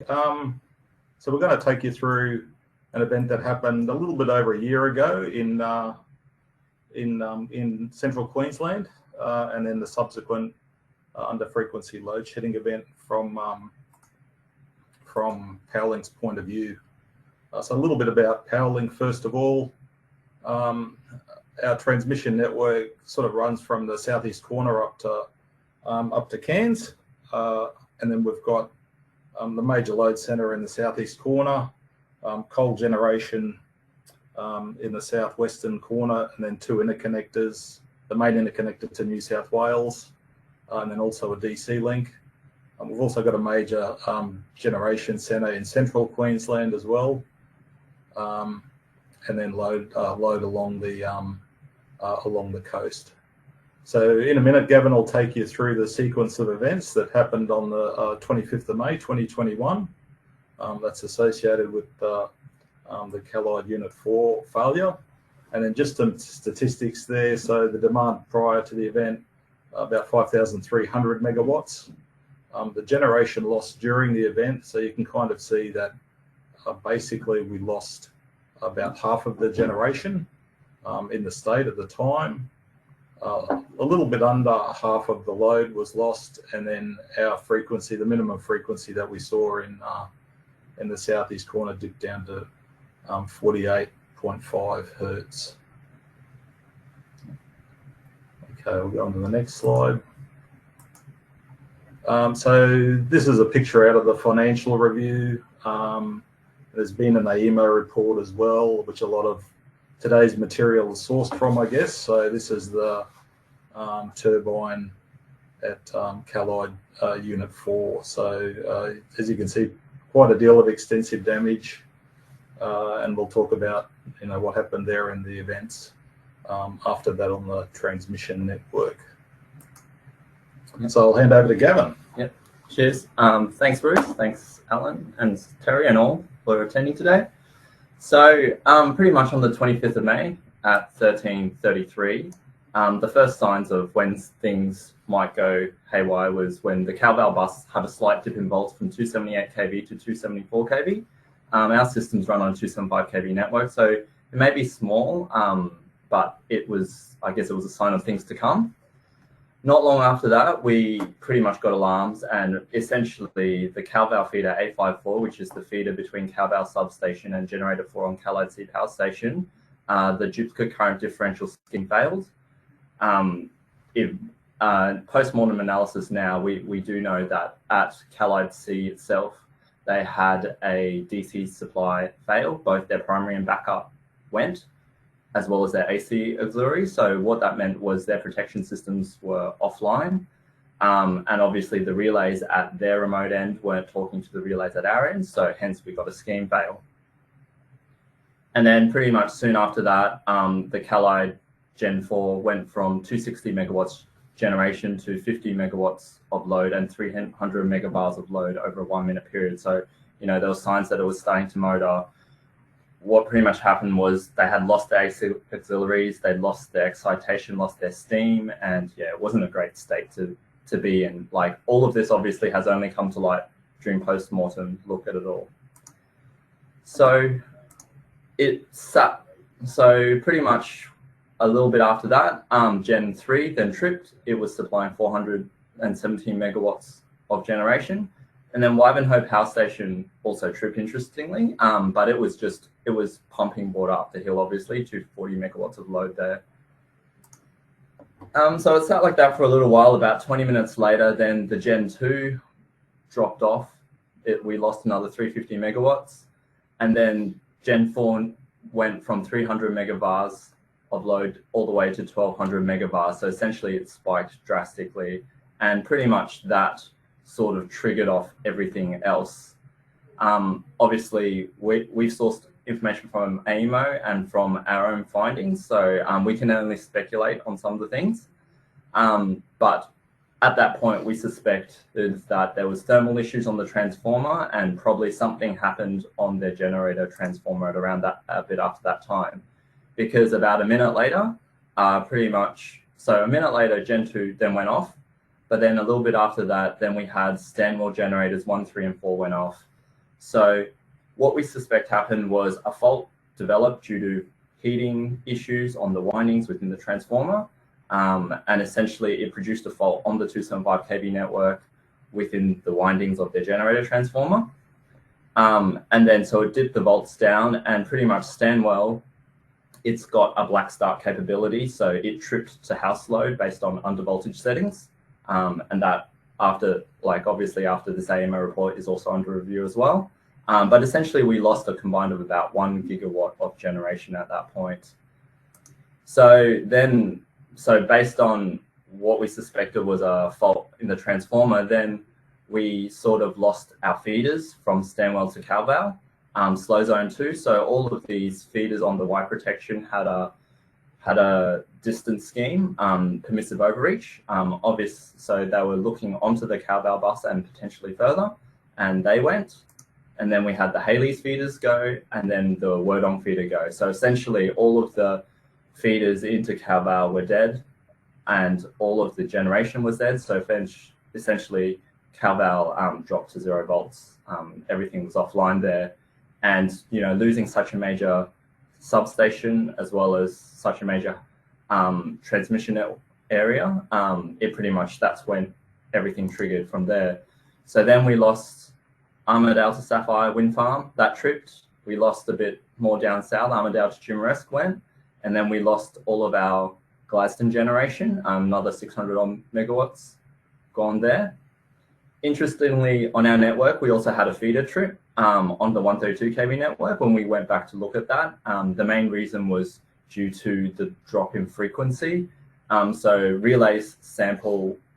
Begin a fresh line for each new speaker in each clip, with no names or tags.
So we're going to take you through an event that happened a little bit over a year ago in central Queensland, and then the subsequent under frequency load shedding event from Powerlink's point of view. So a little bit about Powerlink first of all. Our transmission network sort of runs from the southeast corner up to Cairns, and then we've got the major load centre in the southeast corner, coal generation in the southwestern corner, and then two interconnectors, the main interconnector to New South Wales, and then also a DC link. We've also got a major generation centre in central Queensland as well, and then load along the coast. So in a minute, Gavin will take you through the sequence of events that happened on the 25th of May 2021. That's associated with the Callide Unit 4 failure. And then just some statistics there. So the demand prior to the event, about 5,300 megawatts. The generation loss during the event, so you can kind of see that basically we lost about half of the generation in the state at the time. A little bit under half of the load was lost, and then our frequency, the minimum frequency that we saw in the southeast corner, dipped down to 48.5 hertz. Okay, we'll go on to the next slide. So this is a picture out of the financial review. There's been an AEMO report as well, which a lot of today's material is sourced from, I guess. So this is the turbine at Callide Unit 4. So as you can see, quite a deal of extensive damage, and we'll talk about what happened there in the events after that on the transmission network. Yep. So I'll hand over to Gavin.
Yep. Cheers. Thanks, Bruce. Thanks, Alan and Terry and all for attending today. So pretty much on the 25th of May at 13:33, the first signs of when things might go haywire was when the Calval bus had a slight dip in volts from 278 kV to 274 kV. Our systems run on a 275 kV network, so it may be small, but I guess it was a sign of things to come. Not long after that, we pretty much got alarms, and essentially the Calval feeder A54, which is the feeder between Calval substation and generator 4 on Callide C power station, the duplicate current differential scheme failed. Post-mortem analysis now, we do know that at Callide C itself, they had a DC supply fail. Both their primary and backup went, as well as their AC auxiliary. So what that meant was their protection systems were offline. And obviously the relays at their remote end weren't talking to the relays at our end. So hence we got a scheme fail. And then pretty much soon after that, the Callide Gen 4 went from 260 megawatts generation to 50 megawatts of load and 300 megabars of load over a 1 minute period. So, there were signs that it was starting to motor. What pretty much happened was they had lost their AC auxiliaries, they'd lost their excitation, lost their steam, and yeah, it wasn't a great state to be in. Like, all of this obviously has only come to light during post-mortem look at it all. So pretty much a little bit after that, Gen 3 then tripped. It was supplying 417 megawatts of generation. And then Wivenhoe Power Station also tripped, interestingly, but it was pumping water up the hill, obviously, to 40 megawatts of load there. So it sat like that for a little while. About 20 minutes later, then the Gen 2 dropped off. We lost another 350 megawatts. And then Gen 4 went from 300 megabars of load all the way to 1200 megabars. So essentially it spiked drastically, and pretty much that sort of triggered off everything else. Obviously we've sourced information from AEMO and from our own findings, so we can only speculate on some of the things. But at that point we suspect that there was thermal issues on the transformer, and probably something happened on their generator transformer at around that, a bit after that time. Because about a minute later, a minute later, Gen 2 then went off. But then a little bit after that, then we had Stanwell generators 1, 3, and 4 went off. So what we suspect happened was a fault developed due to heating issues on the windings within the transformer. And essentially it produced a fault on the 275 kV network within the windings of their generator transformer. And then so it dipped the volts down, and pretty much Stanwell, it's got a black start capability. So it tripped to house load based on under voltage settings. And that obviously after this AMO report is also under review as well. But essentially we lost a combined of about 1 gigawatt of generation at that point. So based on what we suspected was a fault in the transformer, then we sort of lost our feeders from Stanwell to Calval, slow zone 2. So all of these feeders on the Y protection had a distance scheme, permissive overreach, so they were looking onto the Calval bus and potentially further, and they went. And then we had the Haley's feeders go, and then the Werdong feeder go. So essentially all of the feeders into Calval were dead, and all of the generation was dead. So essentially Calval dropped to 0 volts. Everything was offline there, and losing such a major substation as well as such a major transmission area, that's when everything triggered from there. So then we lost Armidale to Sapphire Wind Farm, that tripped. We lost a bit more down south, Armidale to Jumaresque went, and then we lost all of our Gladstone generation, another 600 odd megawatts gone there. Interestingly, on our network, we also had a feeder trip on the 132 kV network. When we went back to look at that, the main reason was due to the drop in frequency. So relays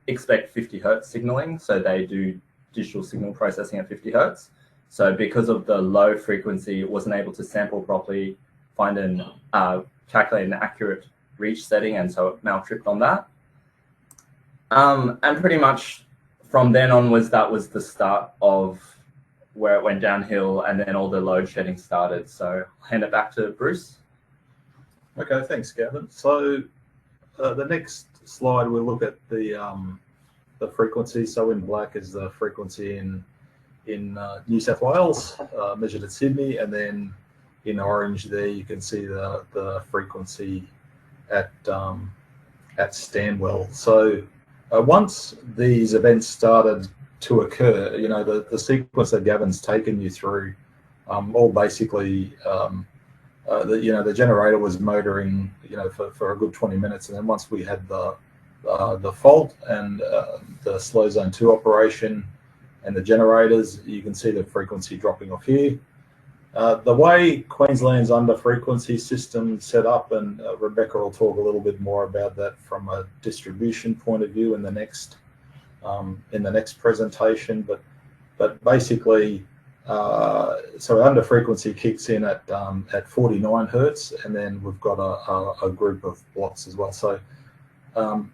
expect 50 hertz signaling, so they do digital signal processing at 50 hertz. So because of the low frequency, it wasn't able to sample properly, calculate an accurate reach setting, and so it maltripped on that. And pretty much from then onwards, that was the start of where it went downhill, and then all the load shedding started. So I'll hand it back to Bruce.
Okay, thanks, Gavin. So the next slide, we'll look at the frequency. So in black is the frequency in New South Wales, measured at Sydney, and then in orange there you can see the frequency at Stanwell. So once these events started to occur, the sequence that Gavin's taken you through, all basically, the generator was motoring, for a good 20 minutes, and then once we had the fault and the slow zone 2 operation and the generators, you can see the frequency dropping off here. The way Queensland's under frequency system set up, and Rebecca will talk a little bit more about that from a distribution point of view in the next presentation, but basically, so under frequency kicks in at 49 hertz, and then we've got a group of blocks as well. So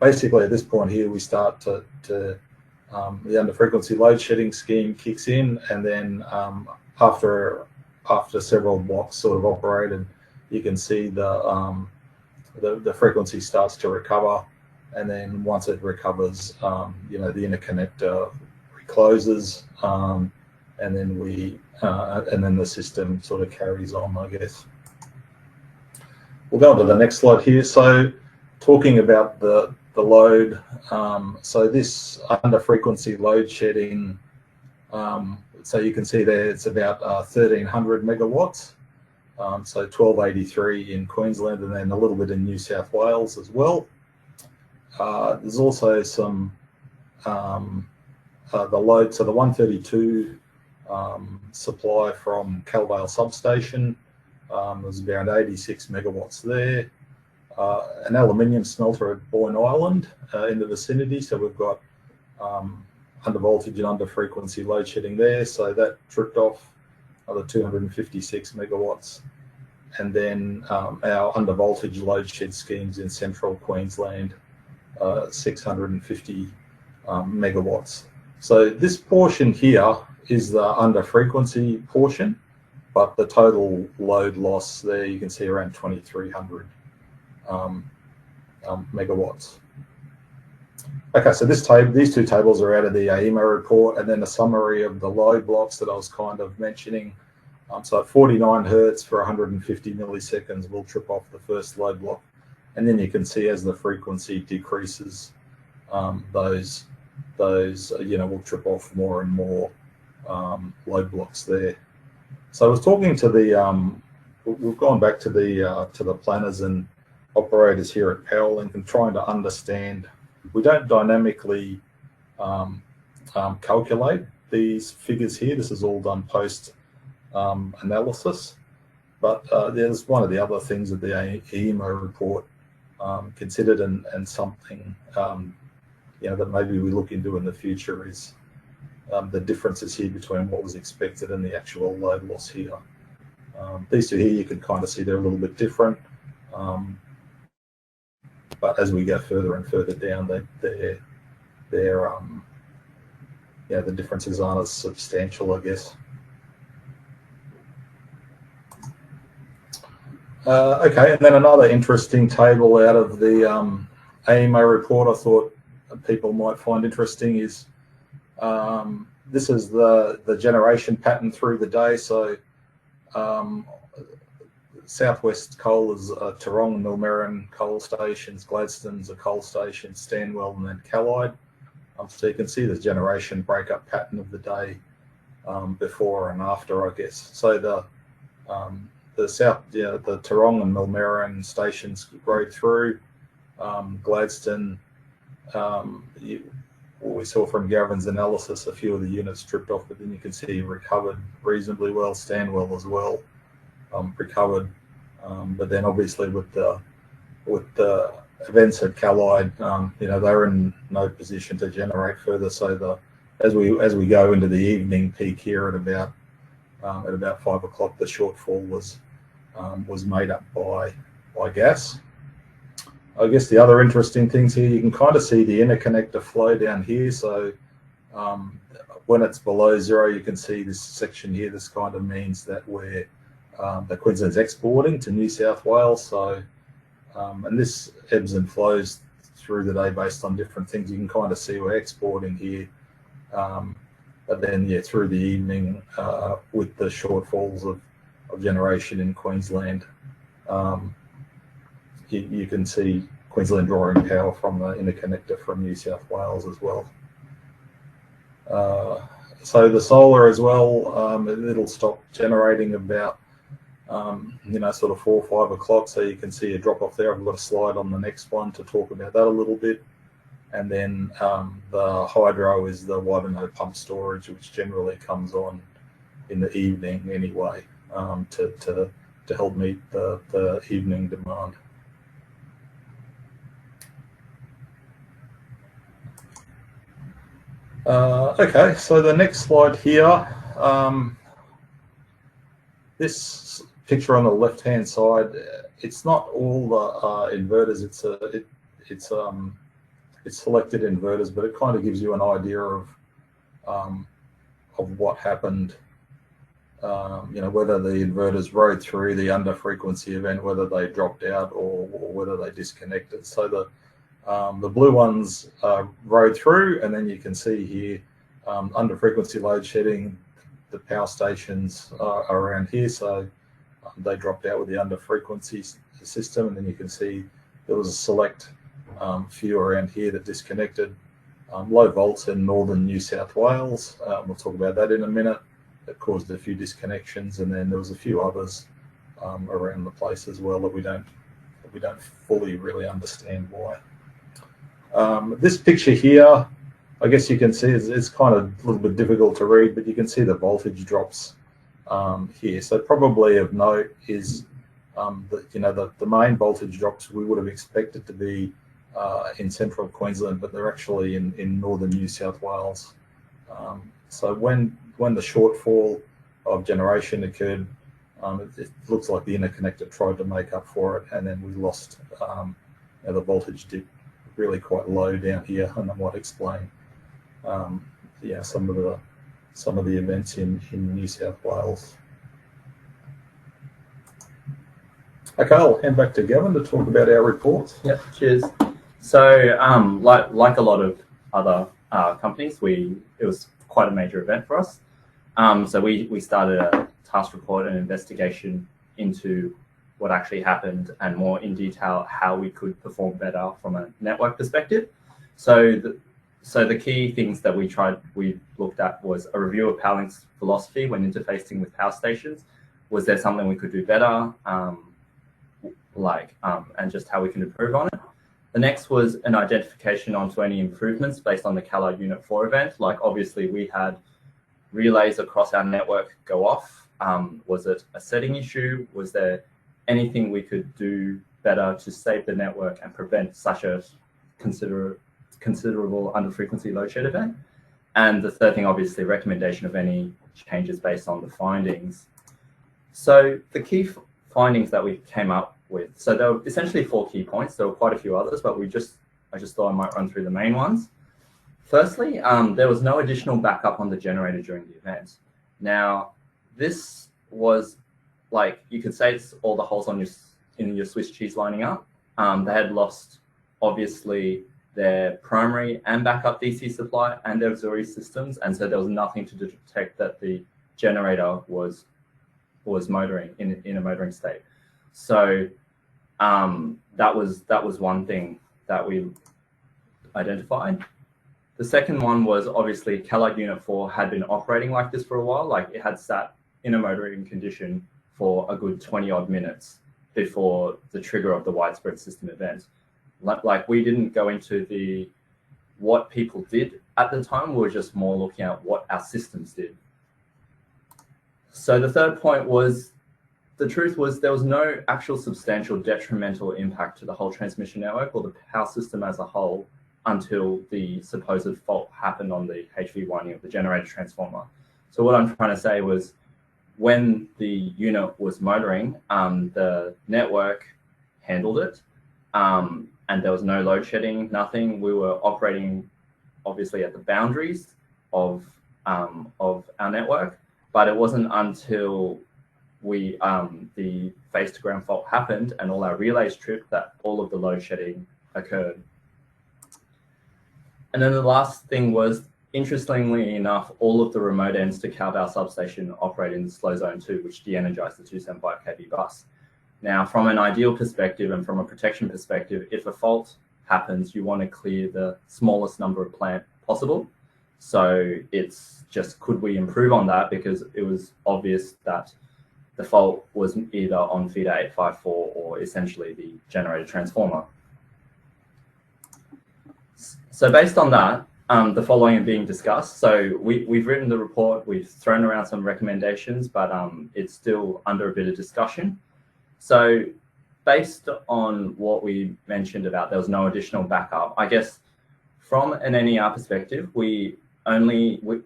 basically at this point here, we start to the under frequency load shedding scheme kicks in, and then after several blocks sort of operated, you can see the frequency starts to recover, and then once it recovers, the interconnector recloses, and then the system sort of carries on, I guess. We'll go on to the next slide here. So talking about the load, so this under frequency load shedding, so you can see there it's about 1,300 megawatts, so 1,283 in Queensland, and then a little bit in New South Wales as well. There's also some the load, so the 132 supply from Calvale substation was around 86 megawatts there. An aluminium smelter at Boyne Island in the vicinity, so we've got under voltage and under frequency load shedding there, so that tripped off another 256 megawatts. And then our under voltage load shed schemes in central Queensland, 650 megawatts. So this portion here is the under frequency portion, but the total load loss there you can see around 2,300 megawatts. Okay, so these two tables are out of the AEMO report, and then a summary of the load blocks that I was kind of mentioning. So at 49 hertz for 150 milliseconds, we'll trip off the first load block, and then you can see as the frequency decreases, those we'll trip off more and more load blocks there. So I was talking to the we've gone back to the planners and operators here at Powerlink and trying to understand. We don't dynamically calculate these figures here. This is all done post analysis. But there's one of the other things that the AEMO report considered, and something that maybe we look into in the future is the differences here between what was expected and the actual load loss here. These two here, you can kind of see they're a little bit different. But as we go further and further down, the differences aren't as substantial, I guess. Okay, and then another interesting table out of the AEMO report I thought people might find interesting is this is the generation pattern through the day. So Southwest Coal is Tarong, Millmerran coal stations, Gladstone's a coal station, Stanwell, and then Callide. So you can see the generation breakup pattern of the day before and after, I guess. So the Tarong and Millmerran stations rode through. Gladstone, we saw from Gavin's analysis, a few of the units tripped off, but then you can see recovered reasonably well. Stanwell as well recovered, but then obviously with the events at Callide, they were in no position to generate further. So as we go into the evening peak here at about 5 o'clock, the shortfall was made up by gas. I guess the other interesting things here, you can kind of see the interconnector flow down here. So when it's below zero, you can see this section here. This kind of means that the Queensland's exporting to New South Wales. So and this ebbs and flows through the day based on different things. You can kind of see we're exporting here, but then through the evening with the shortfalls of generation in Queensland. You can see Queensland drawing power from the interconnector from New South Wales as well. So the solar as well, it'll stop generating about sort of 4 or 5 o'clock. So you can see a drop off there. I've got a slide on the next one to talk about that a little bit. And then the hydro is the Wivenhoe pump storage, which generally comes on in the evening anyway, to help meet the evening demand. Okay, so the next slide here, this picture on the left-hand side, it's not all the inverters. It's selected inverters, but it kind of gives you an idea of what happened. Whether the inverters rode through the under frequency event, whether they dropped out or whether they disconnected. So the blue ones rode through, and then you can see here under frequency load shedding, the power stations are around here. So they dropped out with the under frequency system, and then you can see there was a select few around here that disconnected. Low volts in northern New South Wales. We'll talk about that in a minute. That caused a few disconnections, and then there was a few others around the place as well that we don't fully really understand why. This picture here, I guess you can see it's kind of a little bit difficult to read, but you can see the voltage drops here. So probably of note is the main voltage drops we would have expected to be in central Queensland, but they're actually in northern New South Wales. So when the shortfall of generation occurred, it looks like the interconnector tried to make up for it, and then we lost the voltage dip really quite low down here, and that might explain some of the events in New South Wales. Okay, I'll hand back to Gavin to talk about our reports.
Yep, cheers. So like a lot of other companies, it was quite a major event for us. So we started a task report and investigation into what actually happened and more in detail how we could perform better from a network perspective. So the key things that we looked at was a review of PowerLink's philosophy when interfacing with power stations. Was there something we could do better? And just how we can improve on it. The next was an identification onto any improvements based on the Callide Unit 4 event. Like obviously we had relays across our network go off. Was it a setting issue? Was there anything we could do better to save the network and prevent such a considerable under frequency load shed event? And the third thing, obviously, recommendation of any changes based on the findings. So the key findings that we came up with, so there were essentially 4 key points. There were quite a few others, but I just thought I might run through the main ones. Firstly, there was no additional backup on the generator during the event. Now, this was like, you could say it's all the holes in your Swiss cheese lining up. They had lost, obviously, their primary and backup DC supply and their auxiliary systems, and so there was nothing to detect that the generator was motoring in a motoring state. So that was one thing that we identified. The second one was obviously Callide Unit 4 had been operating like this for a while. Like it had sat in a motoring condition for a good 20 odd minutes before the trigger of the widespread system event. Like we didn't go into what people did at the time. We were just more looking at what our systems did. So the third point was, the truth was there was no actual substantial detrimental impact to the whole transmission network or the power system as a whole until the supposed fault happened on the HV winding of the generator transformer. So what I'm trying to say was, when the unit was motoring, the network handled it, and there was no load shedding, nothing. We were operating obviously at the boundaries of our network, but it wasn't until the phase to ground fault happened and all our relays tripped that all of the load shedding occurred. And then the last thing was, interestingly enough, all of the remote ends to Calval substation operate in the slow zone 2, which de-energized the 275 kV bus. Now, from an ideal perspective and from a protection perspective, if a fault happens, you want to clear the smallest number of plant possible. So it's just, could we improve on that? Because it was obvious that the fault was either on feeder 854 or essentially the generator transformer. So based on that, the following are being discussed. So we've written the report, we've thrown around some recommendations, but it's still under a bit of discussion. So based on what we mentioned about there was no additional backup, I guess from an NER perspective,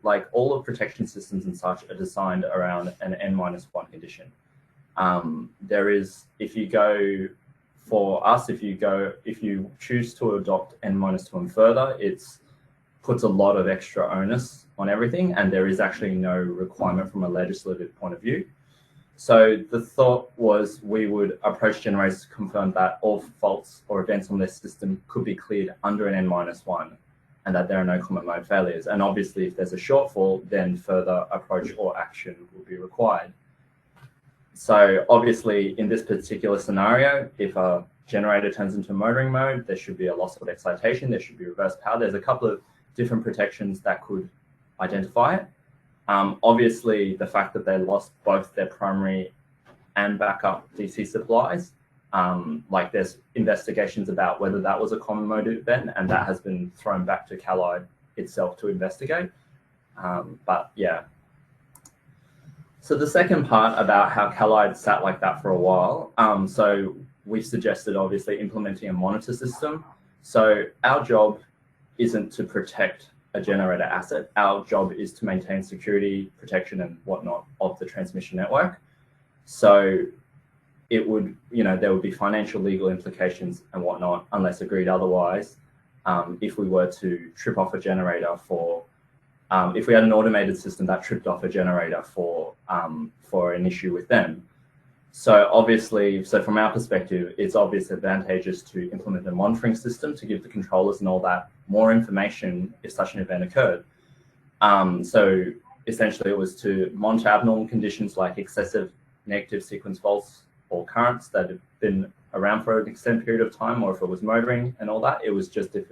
like all of protection systems and such are designed around an N-1 condition. There is, if you choose to adopt N-2 and further, it puts a lot of extra onus on everything, and there is actually no requirement from a legislative point of view. So the thought was we would approach generators to confirm that all faults or events on their system could be cleared under an N-1 and that there are no common mode failures. And obviously, if there's a shortfall, then further approach or action will be required. So obviously, in this particular scenario, if a generator turns into motoring mode, there should be a loss of excitation, there should be reverse power. There's a couple of different protections that could identify it. Obviously, the fact that they lost both their primary and backup DC supplies, like there's investigations about whether that was a common mode event, and that has been thrown back to Callide itself to investigate. But yeah. So the second part about how Callide sat like that for a while, so we've suggested obviously implementing a monitor system. So our job isn't to protect a generator asset. Our job is to maintain security, protection, and whatnot of the transmission network. So it would, there would be financial, legal implications and whatnot, unless agreed otherwise, if we were to trip off a generator if we had an automated system that tripped off a generator for an issue with them. So obviously, so from our perspective, it's obviously advantageous to implement a monitoring system to give the controllers and all that more information if such an event occurred. So essentially, it was to monitor abnormal conditions like excessive negative sequence faults or currents that have been around for an extended period of time, or if it was motoring and all that. It was just if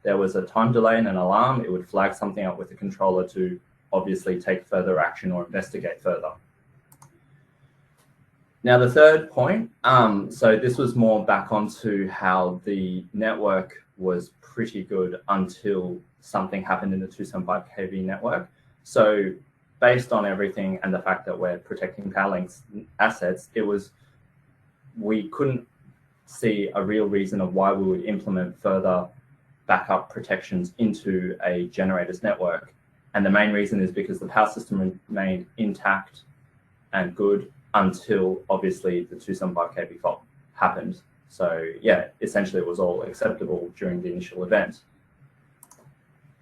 there was a time delay and an alarm, it would flag something up with the controller to obviously take further action or investigate further. Now, the third point, so this was more back onto how the network was pretty good until something happened in the 275 kV network. So based on everything and the fact that we're protecting Powerlink's assets, we couldn't see a real reason of why we would implement further backup protections into a generator's network. And the main reason is because the power system remained intact and good until obviously the 275 kV fault happened. So yeah, essentially it was all acceptable during the initial event.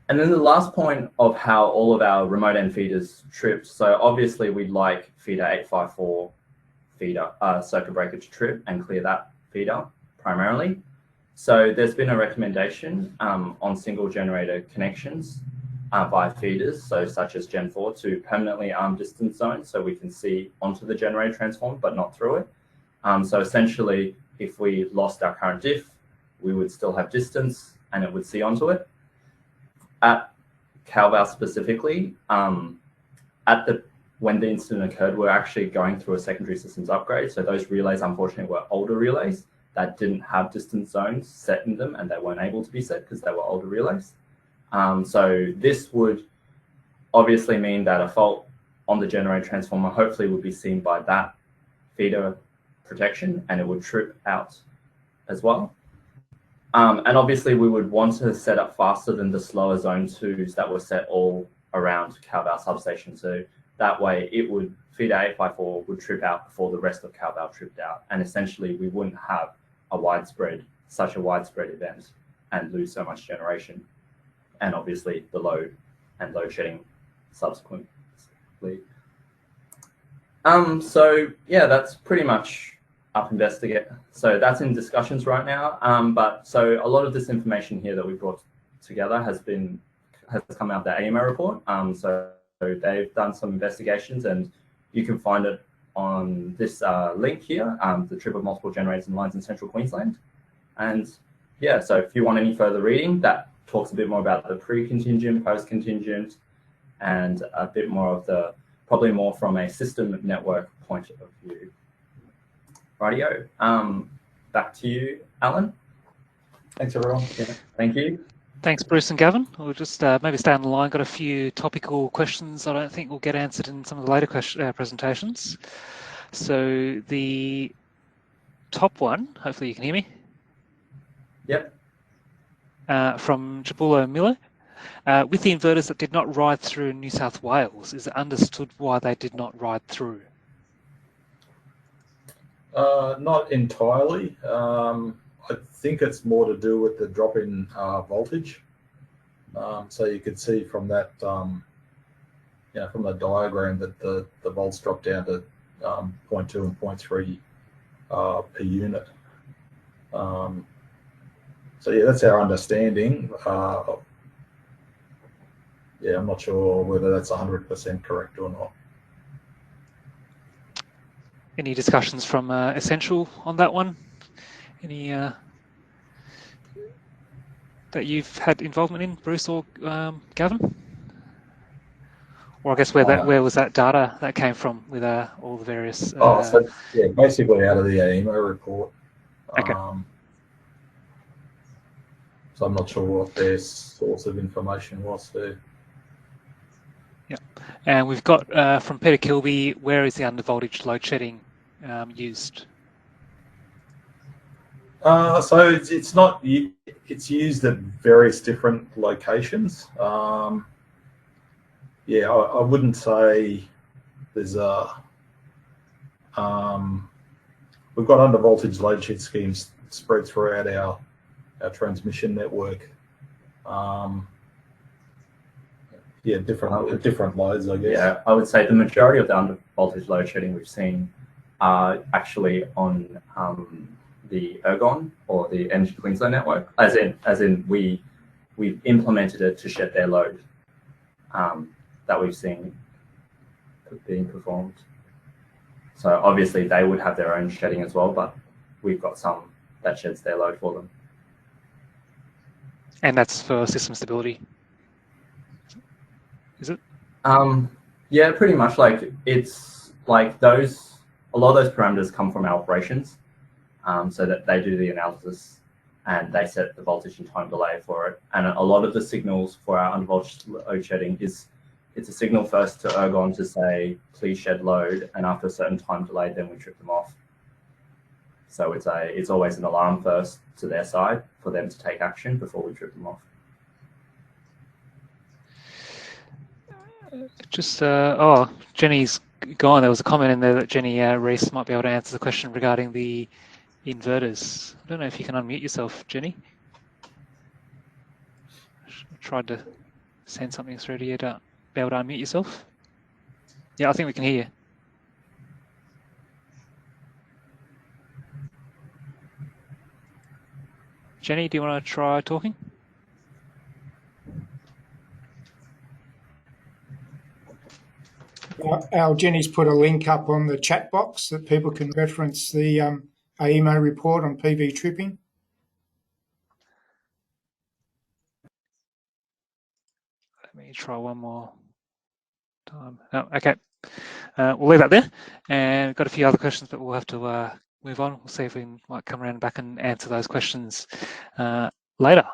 And then the last point of how all of our remote end feeders tripped. So obviously we'd like feeder 854 feeder circuit breaker to trip and clear that feeder primarily. So there's been a recommendation on single generator connections via feeders, so such as Gen 4, to permanently arm distance zones so we can see onto the generator transformer but not through it. So essentially, if we lost our current diff, we would still have distance and it would see onto it. At CalVal specifically, when the incident occurred, we're actually going through a secondary systems upgrade. So those relays, unfortunately, were older relays that didn't have distance zones set in them, and they weren't able to be set because they were older relays. So this would obviously mean that a fault on the generator transformer hopefully would be seen by that feeder protection, and it would trip out as well. And obviously we would want to set up faster than the slower zone 2s that were set all around CalVal substation. So that way it would, feeder 854 would trip out before the rest of CalVal tripped out. And essentially we wouldn't have such a widespread event and lose so much generation. And obviously the load and load shedding subsequently. So yeah, that's pretty much up investigate. So that's in discussions right now. But so a lot of this information here that we brought together has come out of the AEMO report. So they've done some investigations, and you can find it on this link here, the trip of multiple generators and lines in central Queensland. And yeah, so if you want any further reading, that talks a bit more about the pre-contingent, post-contingent, and a bit more of the, probably more from a system network point of view. Rightio. Back to you, Alan.
Thanks, everyone.
Yeah, thank you.
Thanks, Bruce and Gavin. We'll just maybe stay on the line. Got a few topical questions I don't think will get answered in some of the later presentations. So the top one, hopefully you can hear me.
Yep.
From Jabulo Miller. With the inverters that did not ride through New South Wales, is it understood why they did not ride through?
Not entirely. I think it's more to do with the drop in voltage. So you could see from that, from the diagram that the volts dropped down to 0.2 and 0.3 per unit. So yeah, that's our understanding. Yeah, I'm not sure whether that's 100% correct or not.
Any discussions from Essential on that one? Any that you've had involvement in, Bruce or Gavin? Or I guess where was that data that came from with all the various?
So yeah, basically out of the AEMO report.
Okay.
So I'm not sure what their source of information was there.
Yeah, and we've got from Peter Kilby, where is the undervoltage load shedding used?
So it's not. It's used at various different locations. Yeah, I wouldn't say there's a. We've got undervoltage load shed schemes spread throughout our transmission network. Yeah, different loads, I guess.
Yeah, I would say the majority of the undervoltage load shedding we've seen are actually on the Ergon or the Energy Queensland network, as in we've implemented it to shed their load that we've seen being performed. So obviously they would have their own shedding as well, but we've got some that sheds their load for them.
And that's for system stability, is it?
Yeah, pretty much. Like it's like those. A lot of those parameters come from our operations, so that they do the analysis and they set the voltage and time delay for it. And a lot of the signals for our undervoltage load shedding it's a signal first to Ergon to say please shed load, and after a certain time delay, then we trip them off. So it's always an alarm first to their side for them to take action before we trip them off.
Just Jenny's gone. There was a comment in there that Jenny Reese might be able to answer the question regarding the inverters. I don't know if you can unmute yourself, Jenny. I tried to send something through to you to be able to unmute yourself. Yeah, I think we can hear you. Jenny, do you want to try talking?
Our Jenny's put a link up on the chat box that people can reference the AEMO report on PV tripping.
Let me try one more time. Oh, okay. We'll leave that there. And we've got a few other questions, but we'll have to move on. We'll see if we might come around back and answer those questions later.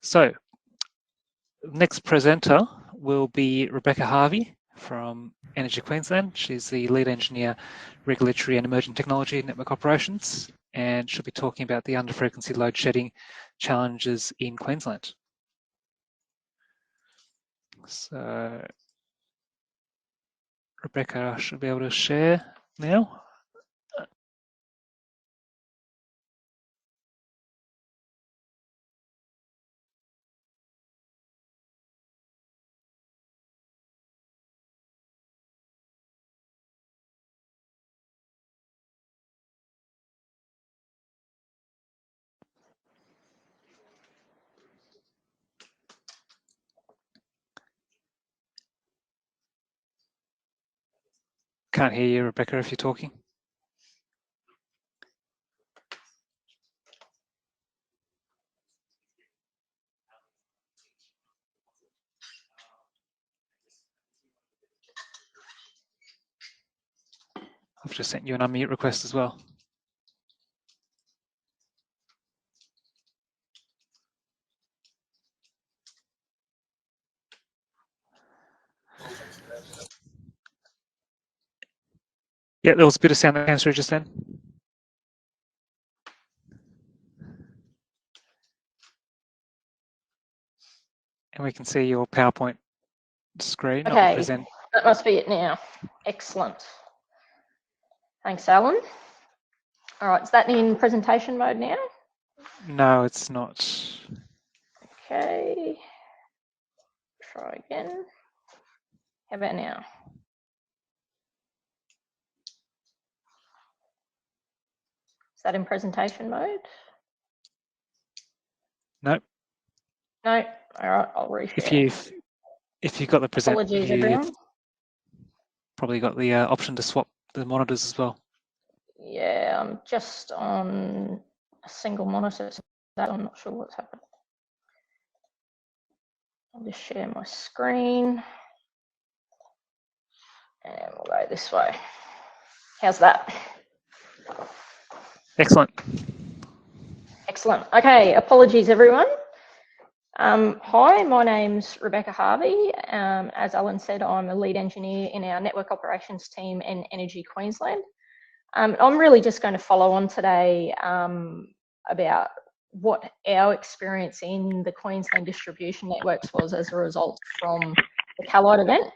So, next presenter will be Rebecca Harvey from Energy Queensland. She's the lead engineer, regulatory and emerging technology network operations, and she'll be talking about the under-frequency load shedding challenges in Queensland. So, Rebecca should be able to share now. Can't hear you, Rebecca, if you're talking. I've just sent you an unmute request as well. Yeah, there was a bit of sound that came through just then. And we can see your PowerPoint screen.
Okay,
present.
that must be it now. Excellent. Thanks, Alan. All right, is that in presentation mode now?
No, it's not.
Okay. Try again. How about now? Is that in presentation mode?
No.
No. All right, I'll reshare.
If you've got the present
Apologies,
view,
everyone.
you've probably got the option to swap the monitors as well.
Yeah, I'm just on a single monitor, so I'm not sure what's happened. I'll just share my screen. And we'll go this way. How's that?
Excellent.
Excellent. Okay, apologies, everyone. Hi, my name's Rebecca Harvey. As Alan said, I'm a lead engineer in our network operations team in Energy Queensland. I'm really just going to follow on today about what our experience in the Queensland distribution networks was as a result from the Callide event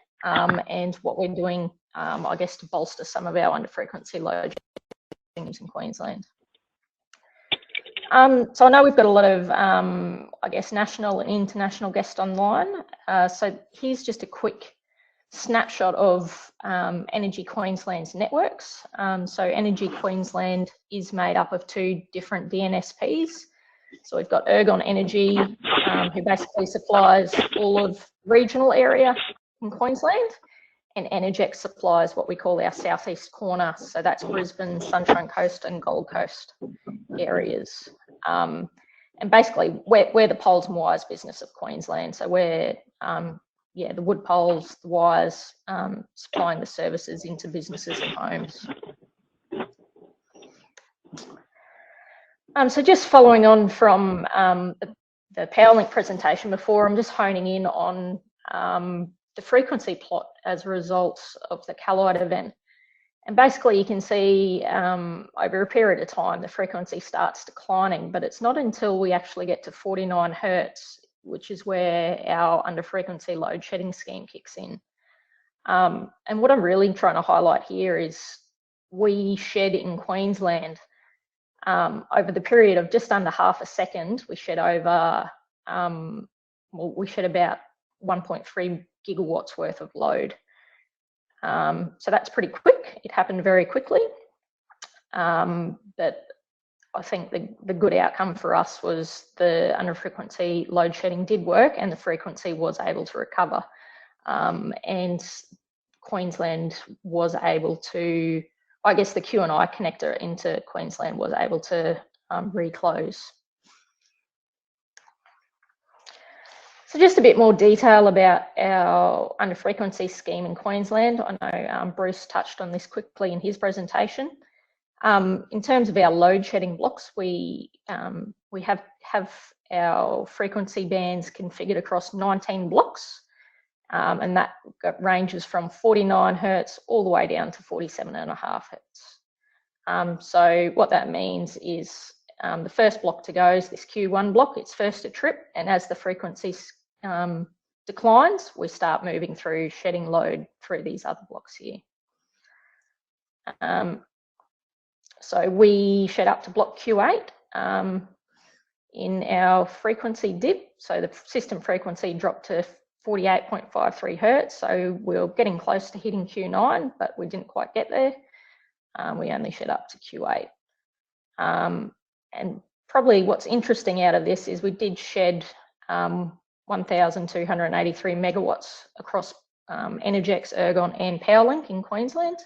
and what we're doing, I guess, to bolster some of our under-frequency load in Queensland. So I know we've got a lot of, I guess, national and international guests online. So here's just a quick snapshot of Energy Queensland's networks. So Energy Queensland is made up of 2 different DNSPs. So we've got Ergon Energy, who basically supplies all of regional area in Queensland, and Energex supplies what we call our southeast corner. So that's Brisbane, Sunshine Coast and Gold Coast areas. And basically we're the poles and wires business of Queensland. So we're the wood poles, the wires, supplying the services into businesses and homes. So just following on from the PowerLink presentation before, I'm just honing in on the frequency plot as a result of the Callide event. And basically you can see over a period of time, the frequency starts declining, but it's not until we actually get to 49 Hertz, which is where our under frequency load shedding scheme kicks in. And what I'm really trying to highlight here is we shed in Queensland over the period of just under half a second. We shed over, we shed about 1.3 gigawatts worth of load. So that's pretty quick. It happened very quickly. But I think the good outcome for us was the under frequency load shedding did work and the frequency was able to recover. And Queensland was able to, I guess the Q&I connector into Queensland was able to reclose. So just a bit more detail about our under frequency scheme in Queensland. I know Bruce touched on this quickly in his presentation. In terms of our load shedding blocks, we have our frequency bands configured across 19 blocks, and that ranges from 49 Hertz all the way down to 47.5 Hertz. So what that means is the first block to go is this Q1 block. It's first to trip, and as the frequency declines, we start moving through shedding load through these other blocks here. So we shed up to block Q8 in our frequency dip. So the system frequency dropped to 48.53 Hertz. So we're getting close to hitting Q9, but we didn't quite get there. We only shed up to Q8. And probably what's interesting out of this is we did shed 1,283 megawatts across Energex, Ergon and PowerLink in Queensland.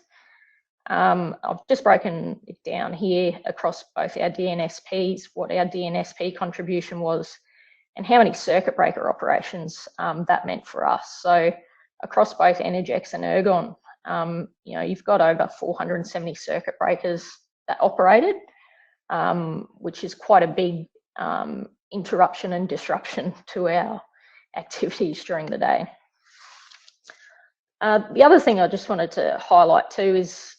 I've just broken it down here across both our DNSPs, what our DNSP contribution was, and how many circuit breaker operations that meant for us. So across both Energex and Ergon, you've got over 470 circuit breakers that operated, which is quite a big interruption and disruption to our activities during the day. The other thing I just wanted to highlight too is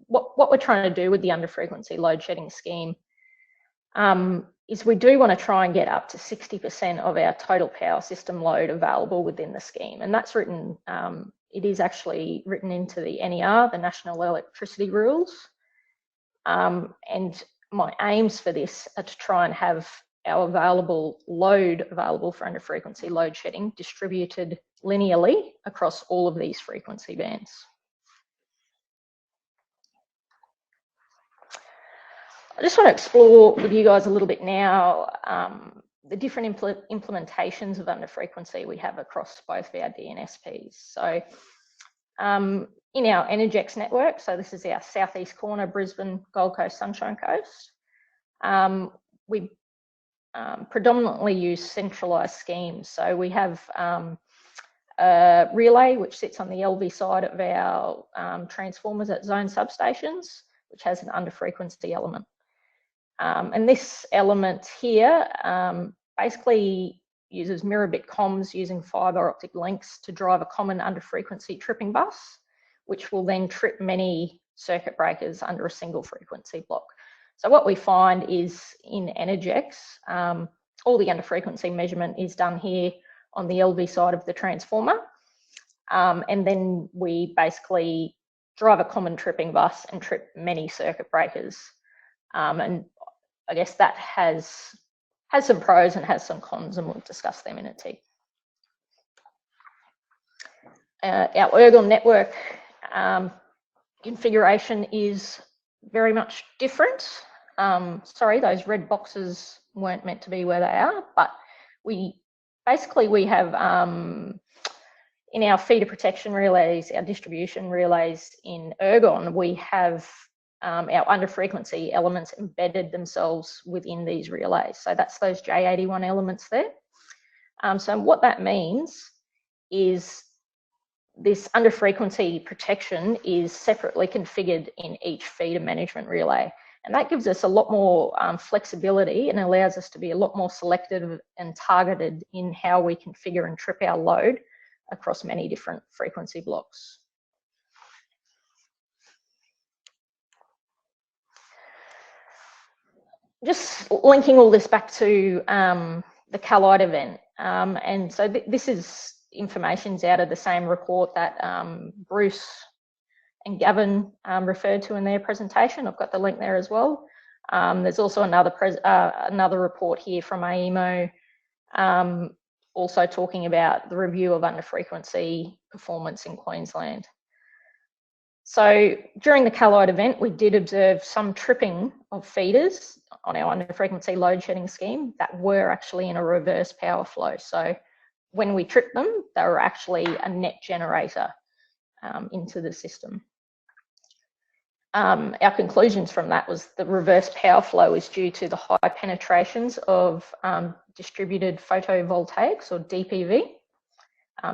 what we're trying to do with the under frequency load shedding scheme is we do want to try and get up to 60% of our total power system load available within the scheme. And that's written, it is actually written into the NER, the National Electricity Rules. And my aims for this are to try and have our available load available for under frequency load shedding distributed linearly across all of these frequency bands. I just want to explore with you guys a little bit now the different implementations of under frequency we have across both our DNSPs. So in our Energex network, so this is our southeast corner, Brisbane, Gold Coast, Sunshine Coast, we predominantly use centralised schemes. So we have a relay which sits on the LV side of our transformers at zone substations, which has an under frequency element. And this element here basically uses mirrorbit comms using fibre optic links to drive a common under frequency tripping bus, which will then trip many circuit breakers under a single frequency block. So what we find is in Energex, all the under frequency measurement is done here on the LV side of the transformer. And then we basically drive a common tripping bus and trip many circuit breakers. And I guess that has some pros and has some cons, and we'll discuss them in a tick. our Ergon network configuration is very much different. Sorry, those red boxes weren't meant to be where they are, but we have in our feeder protection relays, our distribution relays in Ergon, we have our under frequency elements embedded themselves within these relays. So that's those J81 elements there. So what that means is this under frequency protection is separately configured in each feeder management relay. And that gives us a lot more flexibility and allows us to be a lot more selective and targeted in how we configure and trip our load across many different frequency blocks. Just linking all this back to the Callide event. And so this is information's out of the same report that Bruce and Gavin referred to in their presentation. I've got the link there as well. There's also another report here from AEMO, also talking about the review of under frequency performance in Queensland. So during the Callide event, we did observe some tripping of feeders on our under frequency load shedding scheme that were actually in a reverse power flow. So when we tripped them, they were actually a net generator into the system. Our conclusions from that was the reverse power flow is due to the high penetrations of distributed photovoltaics, or DPV.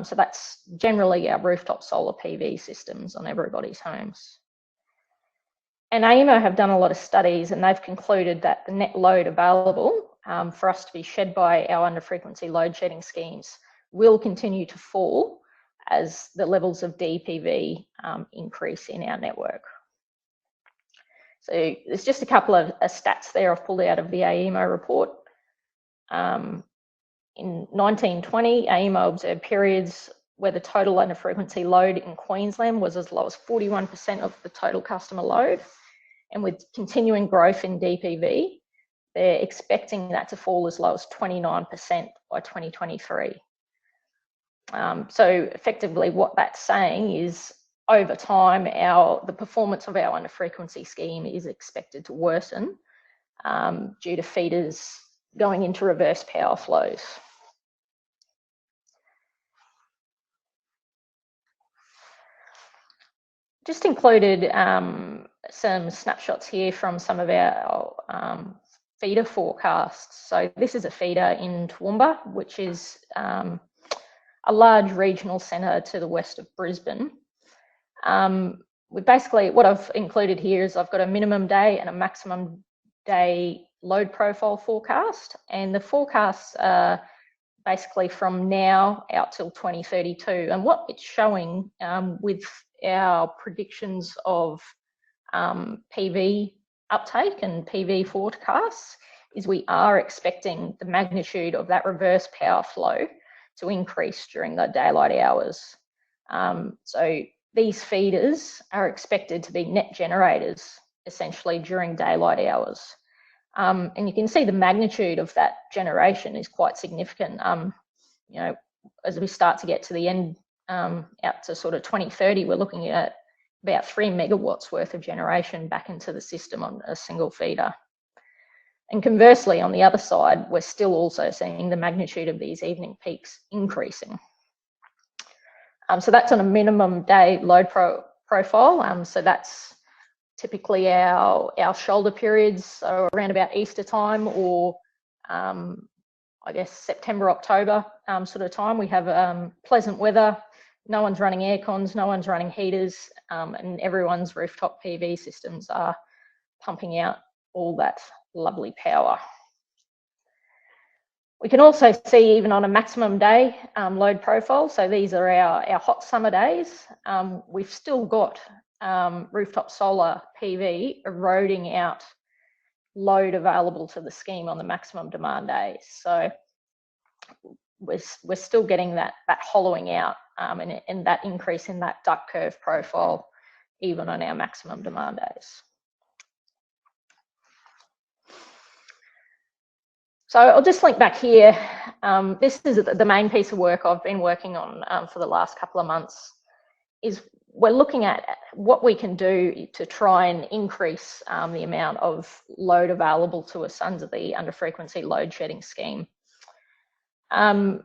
So that's generally our rooftop solar PV systems on everybody's homes. And AEMO have done a lot of studies, and they've concluded that the net load available for us to be shed by our under frequency load shedding schemes will continue to fall as the levels of DPV increase in our network. So there's just a couple of stats there I've pulled out of the AEMO report. In 1920, AEMO observed periods where the total under frequency load in Queensland was as low as 41% of the total customer load. And with continuing growth in DPV, they're expecting that to fall as low as 29% by 2023. So effectively what that's saying is over time, the performance of our under frequency scheme is expected to worsen due to feeders going into reverse power flows. Just included some snapshots here from some of our feeder forecasts. So this is a feeder in Toowoomba, which is a large regional centre to the west of Brisbane. What I've included here is I've got a minimum day and a maximum day load profile forecast, and the forecasts are basically from now out till 2032. And what it's showing with our predictions of PV uptake and PV forecasts is we are expecting the magnitude of that reverse power flow to increase during the daylight hours. So these feeders are expected to be net generators essentially during daylight hours. And you can see the magnitude of that generation is quite significant. You know, as we start to get to the end, out to sort of 2030, we're looking at about 3 megawatts worth of generation back into the system on a single feeder. And conversely, on the other side, we're still also seeing the magnitude of these evening peaks increasing. So that's on a minimum day load profile. So that's typically our shoulder periods, so around about Easter time, or I guess September, October sort of time. We have pleasant weather, no one's running air cons, no one's running heaters, and everyone's rooftop PV systems are pumping out all that lovely power. We can also see even on a maximum day load profile, so these are our hot summer days, we've still got rooftop solar PV eroding out load available to the scheme on the maximum demand days. So we're still getting that hollowing out and that increase in that duck curve profile even on our maximum demand days. So I'll just link back here. This is the main piece of work I've been working on for the last couple of months. Is we're looking at what we can do to try and increase the amount of load available to us under the under frequency load shedding scheme. And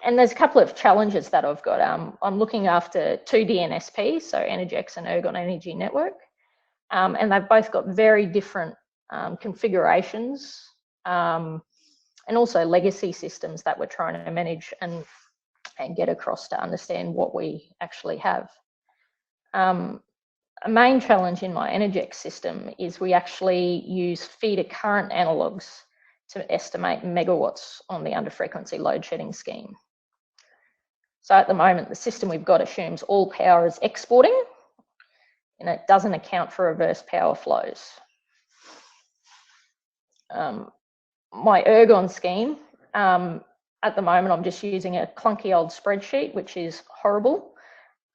there's a couple of challenges that I've got. I'm looking after two DNSPs, so Energex and Ergon Energy Network, and they've both got very different configurations and also legacy systems that we're trying to manage and get across to understand what we actually have. A main challenge in my Energex system is we actually use feeder current analogues to estimate megawatts on the under frequency load shedding scheme. So at the moment, the system we've got assumes all power is exporting and it doesn't account for reverse power flows. My Ergon scheme, at the moment, I'm just using a clunky old spreadsheet, which is horrible,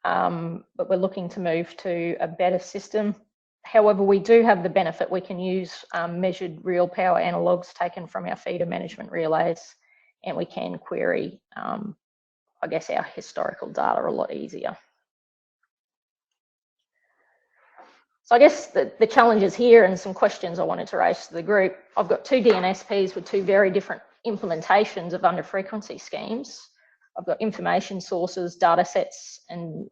but we're looking to move to a better system. However, we do have the benefit we can use measured real power analogues taken from our feeder management relays, and we can query, I guess, our historical data a lot easier. So I guess the challenges here and some questions I wanted to raise to the group. I've got two DNSPs with two very different implementations of under frequency schemes. I've got information sources, data sets, and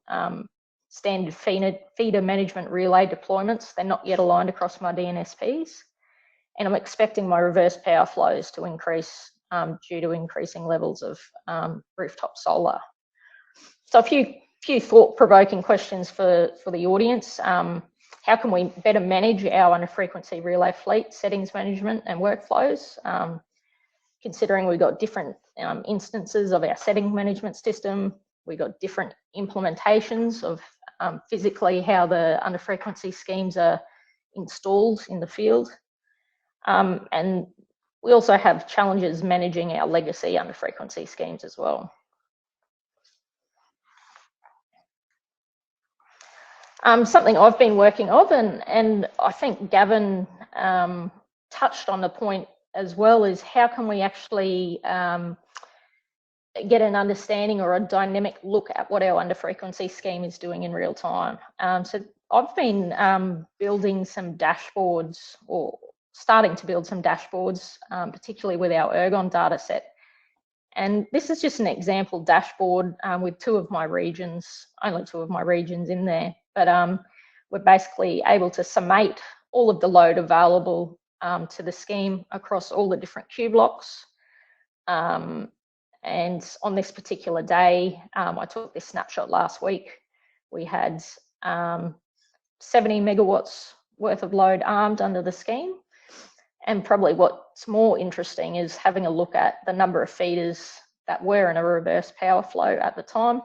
standard feeder management relay deployments. They're not yet aligned across my DNSPs. And I'm expecting my reverse power flows to increase due to increasing levels of rooftop solar. So a few thought-provoking questions for the audience. How can we better manage our under frequency relay fleet settings management and workflows? Considering we've got different instances of our setting management system, we've got different implementations of physically how the under frequency schemes are installed in the field. And we also have challenges managing our legacy under frequency schemes as well. Something I've been working on, and I think Gavin touched on the point as well, is how can we actually get an understanding or a dynamic look at what our under frequency scheme is doing in real time. So I've been building some dashboards, or starting to build some dashboards, particularly with our Ergon data set. And this is just an example dashboard with two of my regions, only two of my regions in there. But we're basically able to summate all of the load available to the scheme across all the different Q blocks. And on this particular day, I took this snapshot last week, we had 70 megawatts worth of load armed under the scheme. And probably what's more interesting is having a look at the number of feeders that were in a reverse power flow at the time.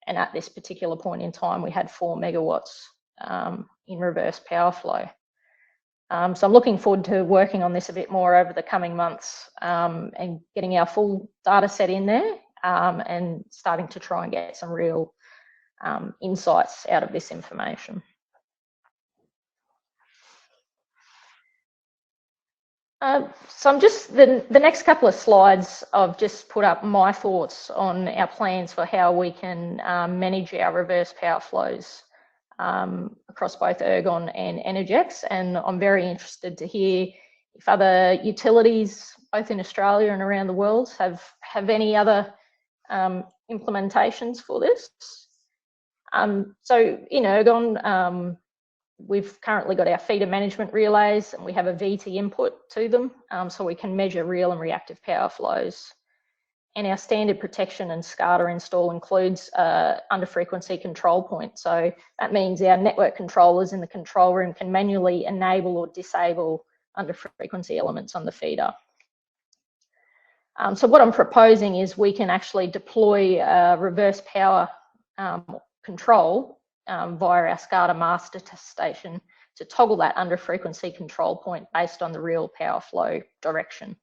And at this particular point in time, we had 4 megawatts in reverse power flow. So I'm looking forward to working on this a bit more over the coming months and getting our full data set in there and starting to try and get some real insights out of this information. So I'm just, the next couple of slides, I've just put up my thoughts on our plans for how we can manage our reverse power flows across both Ergon and Energex. And I'm very interested to hear if other utilities, both in Australia and around the world, have any other implementations for this. So in Ergon, we've currently got our feeder management relays and we have a VT input to them, so we can measure real and reactive power flows. And our standard protection and SCADA install includes under frequency control point. So that means our network controllers in the control room can manually enable or disable under frequency elements on the feeder. So what I'm proposing is we can actually deploy reverse power control via our SCADA master station to toggle that under frequency control point based on the real power flow direction.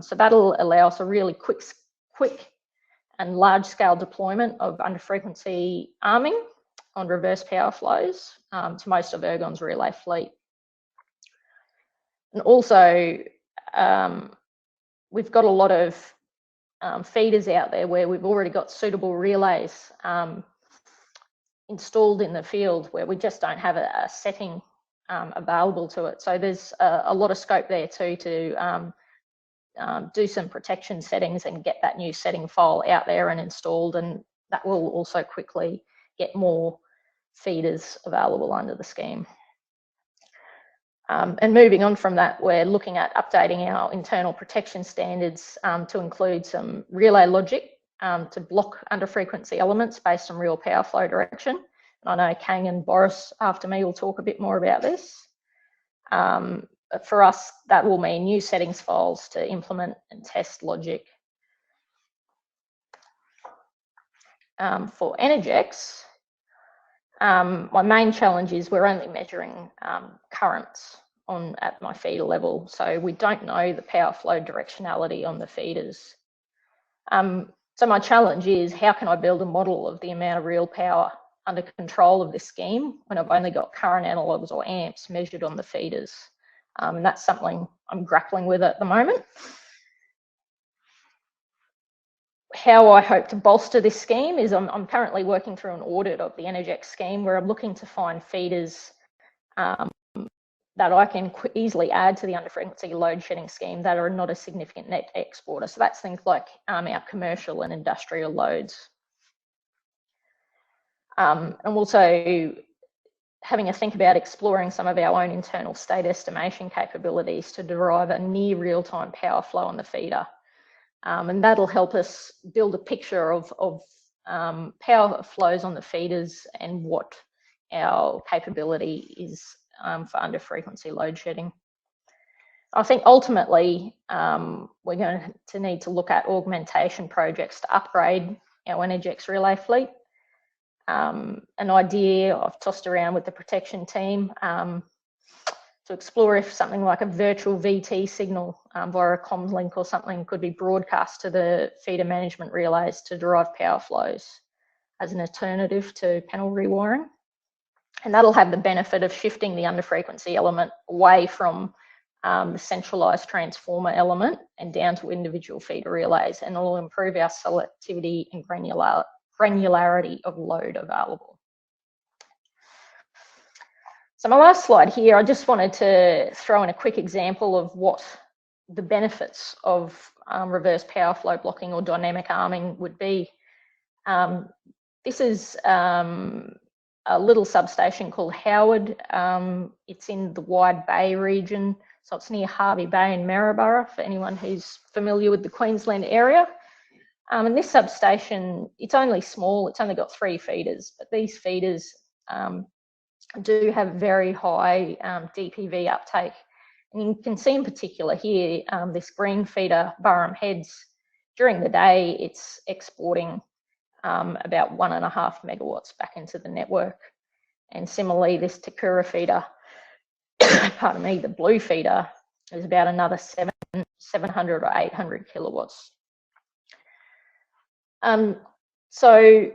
So that'll allow us a really quick and large scale deployment of under frequency arming on reverse power flows to most of Ergon's relay fleet. And also we've got a lot of feeders out there where we've already got suitable relays installed in the field where we just don't have a setting available to it. So there's a lot of scope there too to do some protection settings and get that new setting file out there and installed, and that will also quickly get more feeders available under the scheme. And moving on from that, we're looking at updating our internal protection standards to include some relay logic to block under frequency elements based on real power flow direction. And I know Kang and Boris after me will talk a bit more about this. For us, that will mean new settings files to implement and test logic. For Energex, my main challenge is we're only measuring currents at my feeder level, so we don't know the power flow directionality on the feeders. So my challenge is, how can I build a model of the amount of real power under control of this scheme when I've only got current analogues or amps measured on the feeders? And that's something I'm grappling with at the moment. How I hope to bolster this scheme is I'm currently working through an audit of the Energex scheme where I'm looking to find feeders that I can easily add to the under frequency load shedding scheme that are not a significant net exporter. So that's things like our commercial and industrial loads. And also having a think about exploring some of our own internal state estimation capabilities to derive a near real-time power flow on the feeder. And that'll help us build a picture of power flows on the feeders and what our capability is for under frequency load shedding. I think ultimately we're going to need to look at augmentation projects to upgrade our Energex relay fleet. An idea I've tossed around with the protection team to explore if something like a virtual VT signal via a comms link or something could be broadcast to the feeder management relays to derive power flows as an alternative to panel rewiring. And that'll have the benefit of shifting the under frequency element away from the centralized transformer element and down to individual feeder relays, and it'll improve our selectivity and granularity of load available. So my last slide here, I just wanted to throw in a quick example of what the benefits of reverse power flow blocking or dynamic arming would be. This is a little substation called Howard. It's in the Wide Bay region, so it's near Hervey Bay in Maryborough, for anyone who's familiar with the Queensland area. And this substation, it's only small, it's only got 3 feeders, but these feeders do have very high DPV uptake. And you can see in particular here, this green feeder, Burham Heads, during the day, it's exporting about 1.5 megawatts back into the network. And similarly, this Takura feeder, pardon me, the blue feeder, is about another 700 or 800 kilowatts. So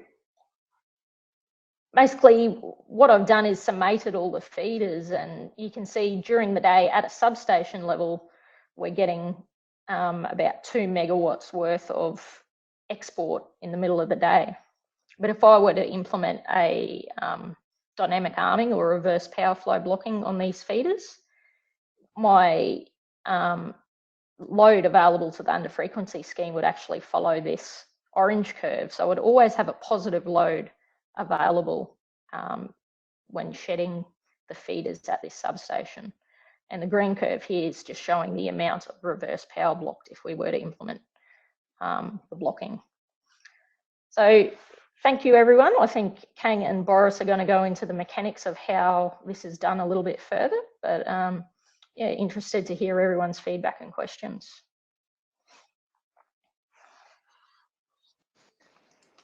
basically what I've done is summated all the feeders, and you can see during the day at a substation level, we're getting about 2 megawatts worth of export in the middle of the day. But if I were to implement a dynamic arming or reverse power flow blocking on these feeders, my load available to the under frequency scheme would actually follow this orange curve. So I would always have a positive load available when shedding the feeders at this substation. And the green curve here is just showing the amount of reverse power blocked if we were to implement the blocking. So thank you, everyone. I think Kang and Boris are going to go into the mechanics of how this is done a little bit further, but yeah, interested to hear everyone's feedback and questions.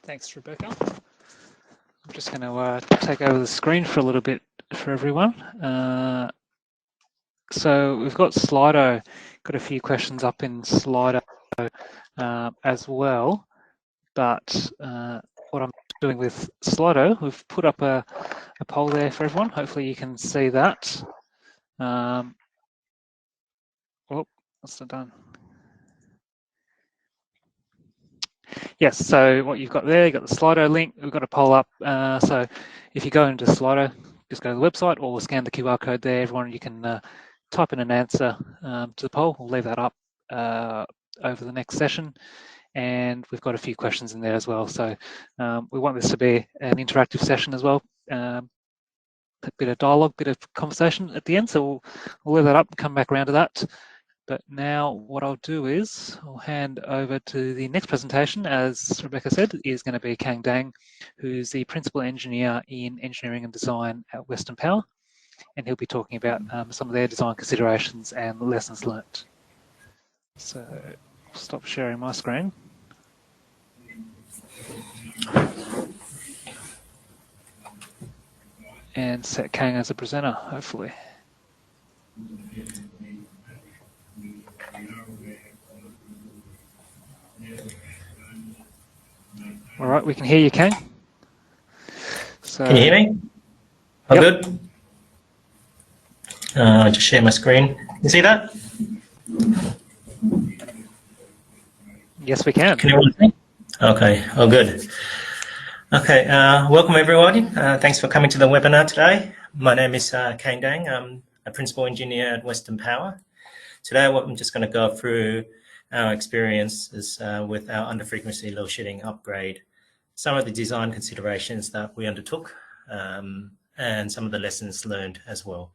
Thanks, Rebecca. I'm just going to take over the screen for a little bit for everyone. So we've got Slido, got a few questions up in Slido as well, but what I'm doing with Slido, we've put up a poll there for everyone. Hopefully you can see that. Oh, What's it done? Yes, so what you've got there, you've got the Slido link. We've got a poll up. So if you go into Slido, just go to the website or scan the QR code there. Everyone, you can type in an answer to the poll. We'll leave that up over the next session. And we've got a few questions in there as well. So we want this to be an interactive session as well. A bit of dialogue, bit of conversation at the end. So we'll leave that up and come back around to that. But now what I'll do is I'll hand over to the next presentation, as Rebecca said, is going to be Kang Dang, who's the Principal Engineer in Engineering and Design at Western Power. And he'll be talking about some of their design considerations and lessons learnt. So I'll stop sharing my screen. And set Kang as a presenter, hopefully. All right, we can hear you, Kang. So,
can you hear me? All good? I'll just share my screen. You see that?
Yes, we can.
Can you all see? Okay, all good. Okay, welcome everybody. Thanks for coming to the webinar today. My name is Kang Dang. I'm a Principal Engineer at Western Power. Today, I'm just going to go through our experiences with our under-frequency load shedding upgrade, some of the design considerations that we undertook, and some of the lessons learned as well.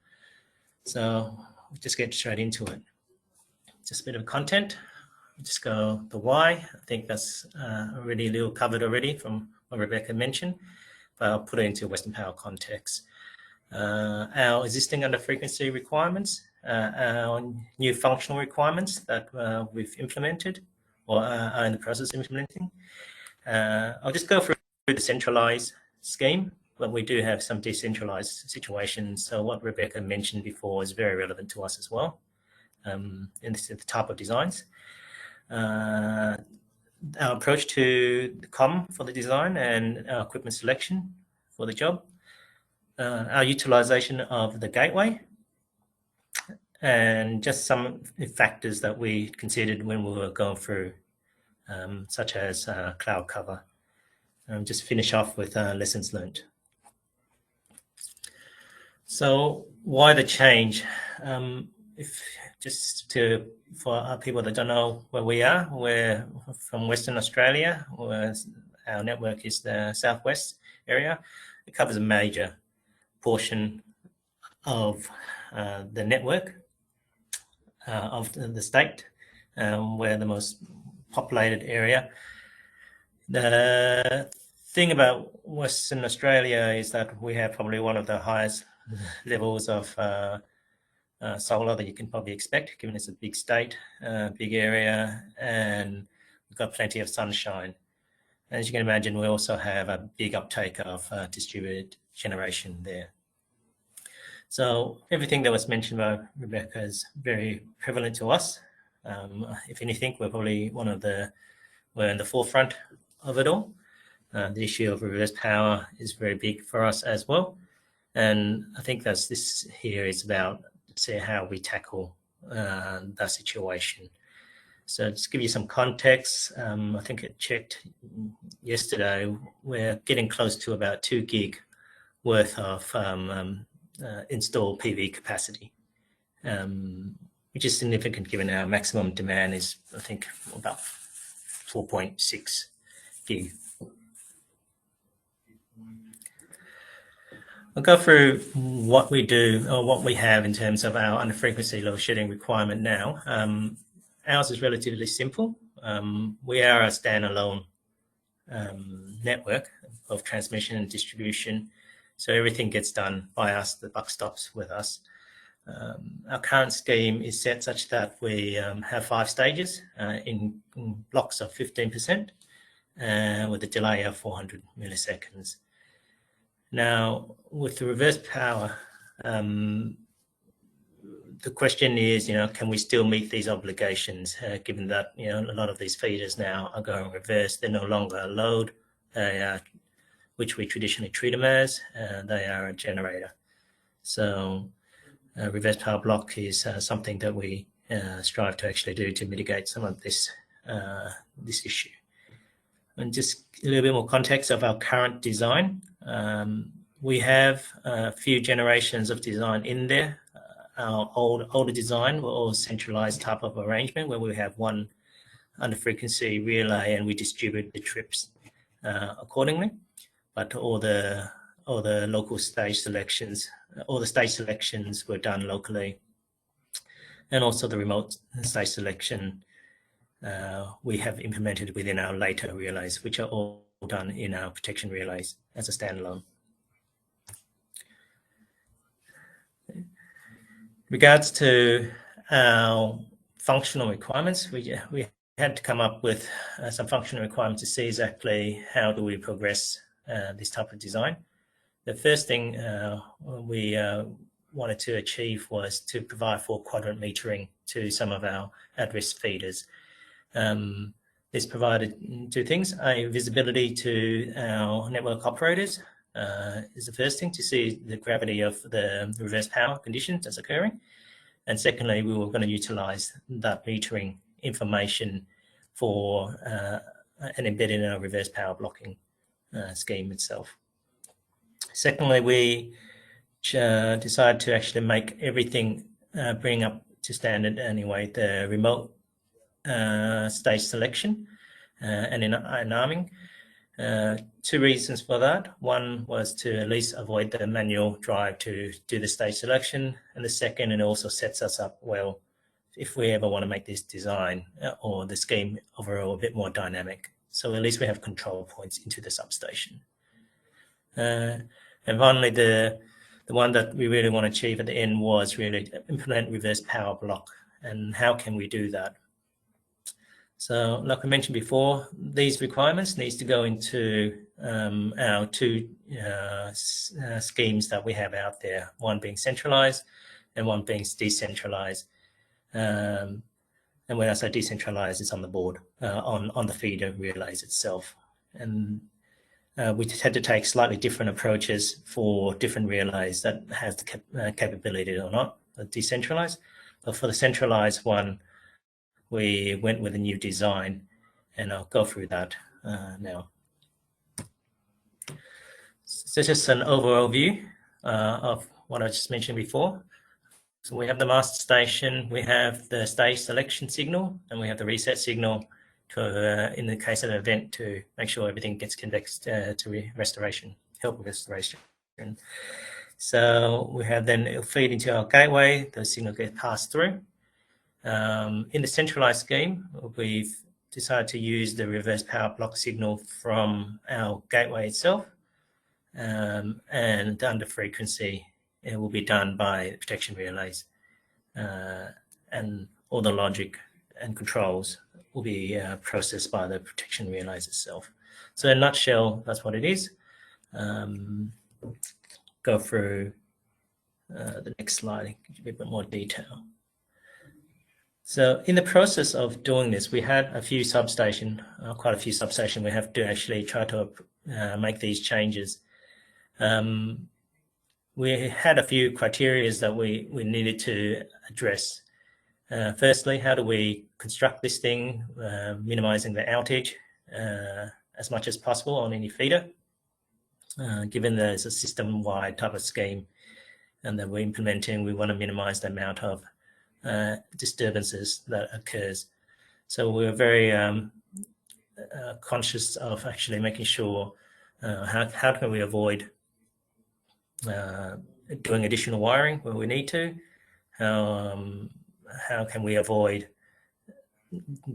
So we'll just get straight into it. Just a bit of content. Just go the why. I think that's already a little covered already from what Rebecca mentioned, but I'll put it into Western Power context. Our existing under-frequency requirements, our new functional requirements that we've implemented or are in the process of implementing. I'll just go through the centralized scheme, but we do have some decentralized situations. So what Rebecca mentioned before is very relevant to us as well in the type of designs. Our approach to the COM for the design and our equipment selection for the job. Our utilization of the gateway, and just some factors that we considered when we were going through, such as cloud cover. Just finish off with lessons learned. So why the change? For people that don't know where we are, we're from Western Australia, where our network is the southwest area. It covers a major portion of the network of the state. We're the most populated area. The thing about Western Australia is that we have probably one of the highest levels of solar that you can probably expect, given it's a big state, big area, and we've got plenty of sunshine. As you can imagine, we also have a big uptake of distributed generation there. So everything that was mentioned by Rebecca is very prevalent to us. If anything, we're in the forefront of it all. The issue of reverse power is very big for us as well. And I think this here is about how we tackle that situation. So just to give you some context, I think it checked yesterday, we're getting close to about 2 gig worth of installed PV capacity, which is significant given our maximum demand is, I think, about 4.6 gig. I'll go through what we do or what we have in terms of our under-frequency load shedding requirement now. Ours is relatively simple. We are a standalone network of transmission and distribution. So everything gets done by us, the buck stops with us. Our current scheme is set such that we have 5 stages in blocks of 15% with a delay of 400 milliseconds. Now, with the reverse power, the question is, can we still meet these obligations, given that, a lot of these feeders now are going reverse. They're no longer a load, which we traditionally treat them as. They are a generator. So reverse power block is something that we strive to actually do to mitigate some of this this issue. And just a little bit more context of our current design. We have a few generations of design in there. Our older design were all centralized type of arrangement where we have one under frequency relay and we distribute the trips accordingly. But all the local stage selections, all the stage selections were done locally, and also the remote stage selection we have implemented within our later relays, which are all done in our protection relays as a standalone. Regards to our functional requirements, we had to come up with some functional requirements to see exactly how do we progress this type of design. The first thing we wanted to achieve was to provide 4-quadrant metering to some of our at-risk feeders. This provided 2 things: a visibility to our network operators is the first thing, to see the gravity of the reverse power conditions that's occurring. And secondly, we were going to utilize that metering information for and embed in our reverse power blocking scheme itself. Secondly, we decided to actually make everything bring up to standard anyway, the remote stage selection and in arming. 2 reasons for that. One was to at least avoid the manual drive to do the stage selection, and the second, it also sets us up well if we ever want to make this design or the scheme overall a bit more dynamic. So at least we have control points into the substation. And finally, the one that we really want to achieve at the end was really to implement reverse power block. And how can we do that? So like I mentioned before, these requirements needs to go into our 2 schemes that we have out there, one being centralized and one being decentralized. And when I say decentralized, it's on the board, on the feeder relays itself. And we had to take slightly different approaches for different relays that has the capability or not, decentralized. But for the centralized one, we went with a new design, and I'll go through that now. So just an overall view of what I just mentioned before. So we have the master station, we have the stage selection signal, and we have the reset signal to, in the case of an event, to make sure everything gets convexed to restoration, help with restoration. So we have then, it'll feed into our gateway, the signal gets passed through. In the centralized scheme, we've decided to use the reverse power block signal from our gateway itself, and under frequency, it will be done by protection relays, and all the logic and controls will be processed by the protection relays itself. So in a nutshell, that's what it is. Go through the next slide, give you a bit more detail. So in the process of doing this, we had a few substations, quite a few substations. We have to actually try to make these changes. We had a few criteria that we needed to address. Firstly, how do we construct this thing, minimizing the outage as much as possible on any feeder, given there's a system-wide type of scheme and that we're implementing, we want to minimize the amount of disturbances that occurs. So we're very conscious of actually making sure how can we avoid doing additional wiring where we need to, how can we avoid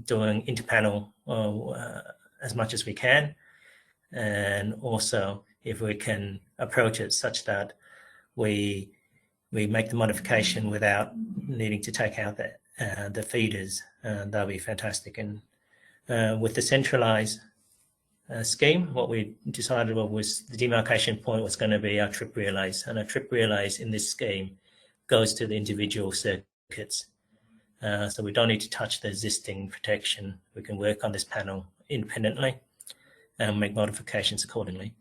doing interpanel as much as we can, and also if we can approach it such that we make the modification without needing to take out the feeders, that'll be fantastic. And with the centralized scheme, what we decided was the demarcation point was going to be our trip relays, and our trip relays in this scheme goes to the individual circuits. So we don't need to touch the existing protection. We can work on this panel independently and make modifications accordingly.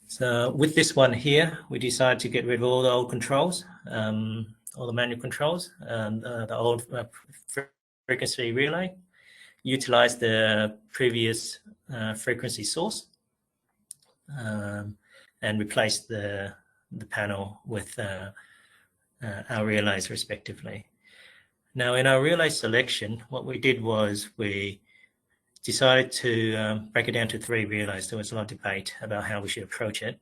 So with this one here, we decided to get rid of all the old controls, all all the manual controls, the old frequency relay, utilize the previous frequency source, and replace the panel with our relays respectively. Now in our relay selection, what we did was we decided to break it down to 3 relays. There was a lot of debate about how we should approach it,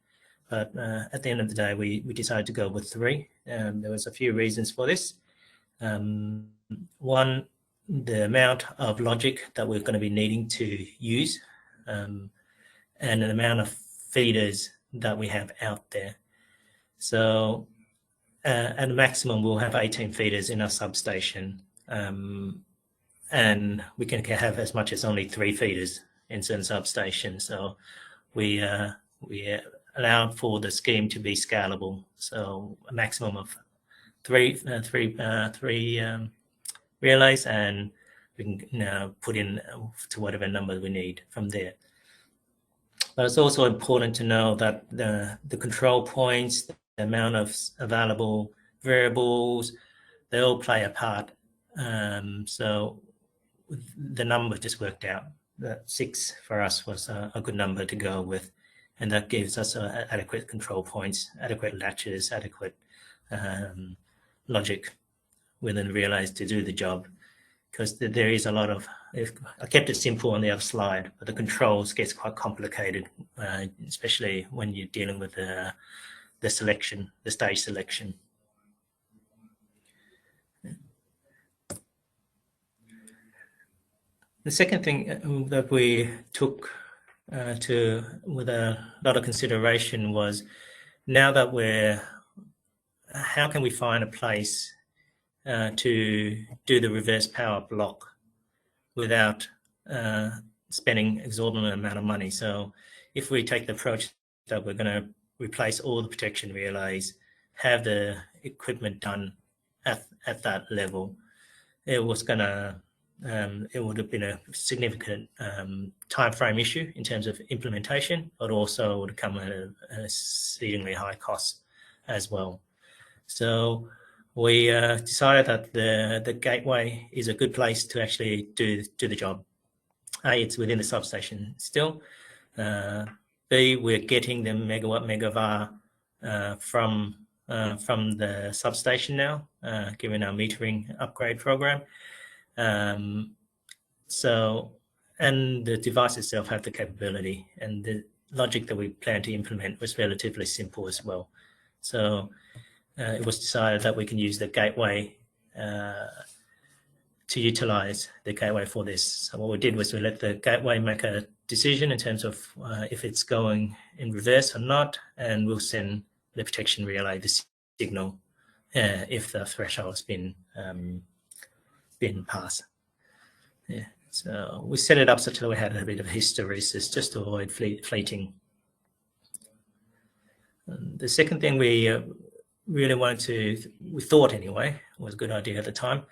but at the end of the day, we decided to go with 3. There was a few reasons for this. One, the amount of logic that we're going to be needing to use, and an amount of feeders that we have out there. So at a maximum, we'll have 18 feeders in our substation, and we can have as much as only 3 feeders in certain substations. So we allowed for the scheme to be scalable. So a maximum of 3 relays, and we can now put in to whatever number we need from there. But it's also important to know that the control points, the amount of available variables, they all play a part. So the number just worked out. That 6 for us was a good number to go with, and that gives us adequate control points, adequate latches, adequate logic within the relays to do the job. Because there is a lot of, I kept it simple on the other slide, but the controls gets quite complicated, especially when you're dealing with the selection, the stage selection. The second thing that we took with a lot of consideration was, now that how can we find a place to do the reverse power block without spending exorbitant amount of money? So if we take the approach that we're going to replace all the protection relays, have the equipment done at that level, it was going to it would have been a significant time frame issue in terms of implementation, but also would come at a exceedingly high cost as well. So we decided that the gateway is a good place to actually do the job. A, it's within the substation still. B, we're getting the megawatt megavar from the substation now, given our metering upgrade program. So, and the device itself have the capability, and the logic that we plan to implement was relatively simple as well. So it was decided that we can use the gateway to utilize the gateway for this. So what we did was we let the gateway make a decision in terms of if it's going in reverse or not, and we'll send the protection relay the signal if the threshold has been passed. Yeah. So we set it up such that we had a bit of hysteresis just to avoid fleeting. And the second thing we really wanted we thought anyway, was a good idea at the time,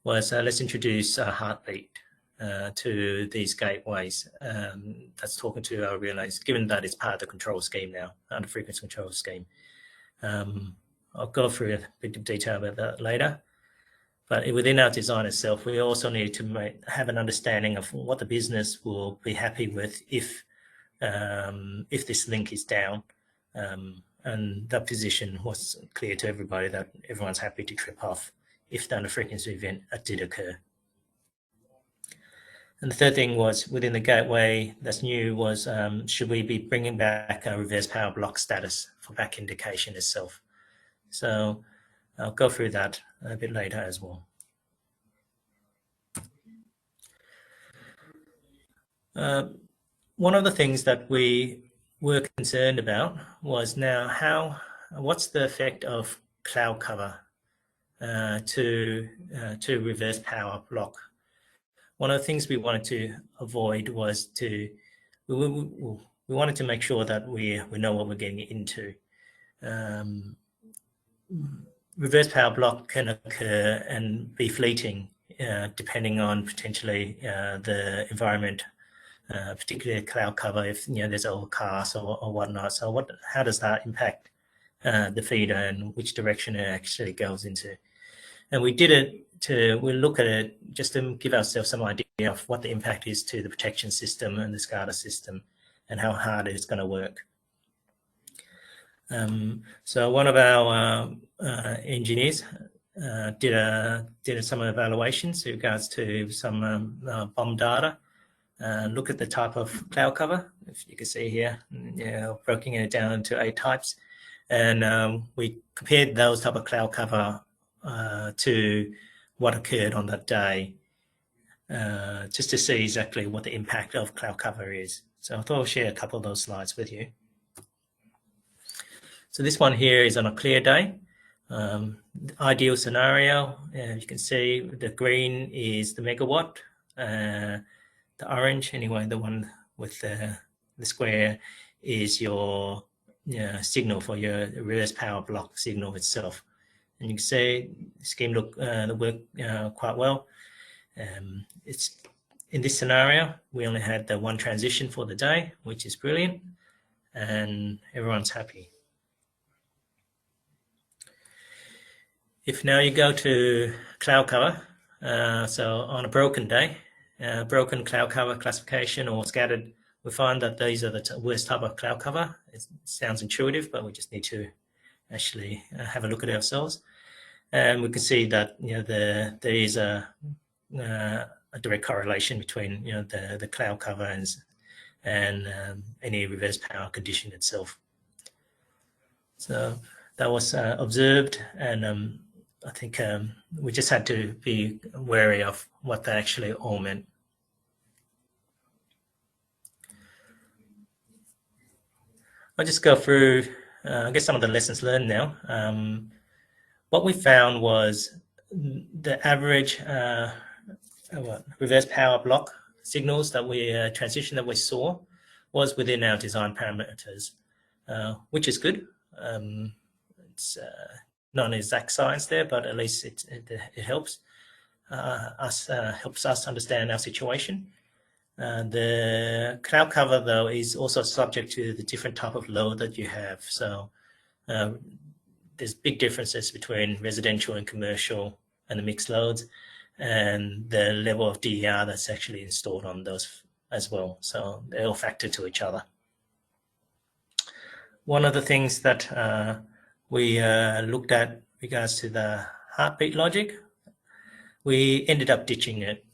was let's introduce a heartbeat to these gateways. That's talking to our relays, given that it's part of the control scheme now, under frequency control scheme. I'll go through a bit of detail about that later. But within our design itself, we also need to have an understanding of what the business will be happy with if this link is down. And that position was clear to everybody, that everyone's happy to trip off if the under-frequency event did occur. And the third thing was, within the gateway that's new, was should we be bringing back a reverse power block status for back indication itself? So I'll go through that a bit later as well. One of the things that we were concerned about was now what's the effect of cloud cover to reverse power block? One of the things we wanted to avoid was we wanted to make sure that we know what we're getting into. Reverse power block can occur and be fleeting depending on potentially the environment, particularly cloud cover, if there's overcast or whatnot. So how does that impact the feeder and which direction it actually goes into? And we did it we look at it just to give ourselves some idea of what the impact is to the protection system and the SCADA system and how hard it's going to work. So one of our engineers did some evaluations in regards to some BOM data. Look at the type of cloud cover, if you can see here, broken it down into 8 types. And we compared those type of cloud cover to what occurred on that day, just to see exactly what the impact of cloud cover is. So I thought I'll share a couple of those slides with you. So this one here is on a clear day. The ideal scenario, you can see the green is the megawatt, the orange, anyway, the one with the square is your signal for your reverse power block signal itself. And you can see the scheme worked quite well. It's in this scenario, we only had the one transition for the day, which is brilliant, and everyone's happy. If now you go to cloud cover, so on a broken day, broken cloud cover classification or scattered, we find that these are the worst type of cloud cover. It sounds intuitive, but we just need to actually have a look at ourselves. And we can see that there is a direct correlation between the cloud cover and any reverse power condition itself. So that was observed, and I think we just had to be wary of what that actually all meant. I'll just go through, I guess, some of the lessons learned now. What we found was the average reverse power block signals that transition that we saw was within our design parameters, which is good. It's not an exact science there, but at least it helps us understand our situation. The cloud cover, though, is also subject to the different type of load that you have. So there's big differences between residential and commercial and the mixed loads, and the level of DER that's actually installed on those as well. So they all factor to each other. One of the things that we looked at regards to the heartbeat logic, we ended up ditching it.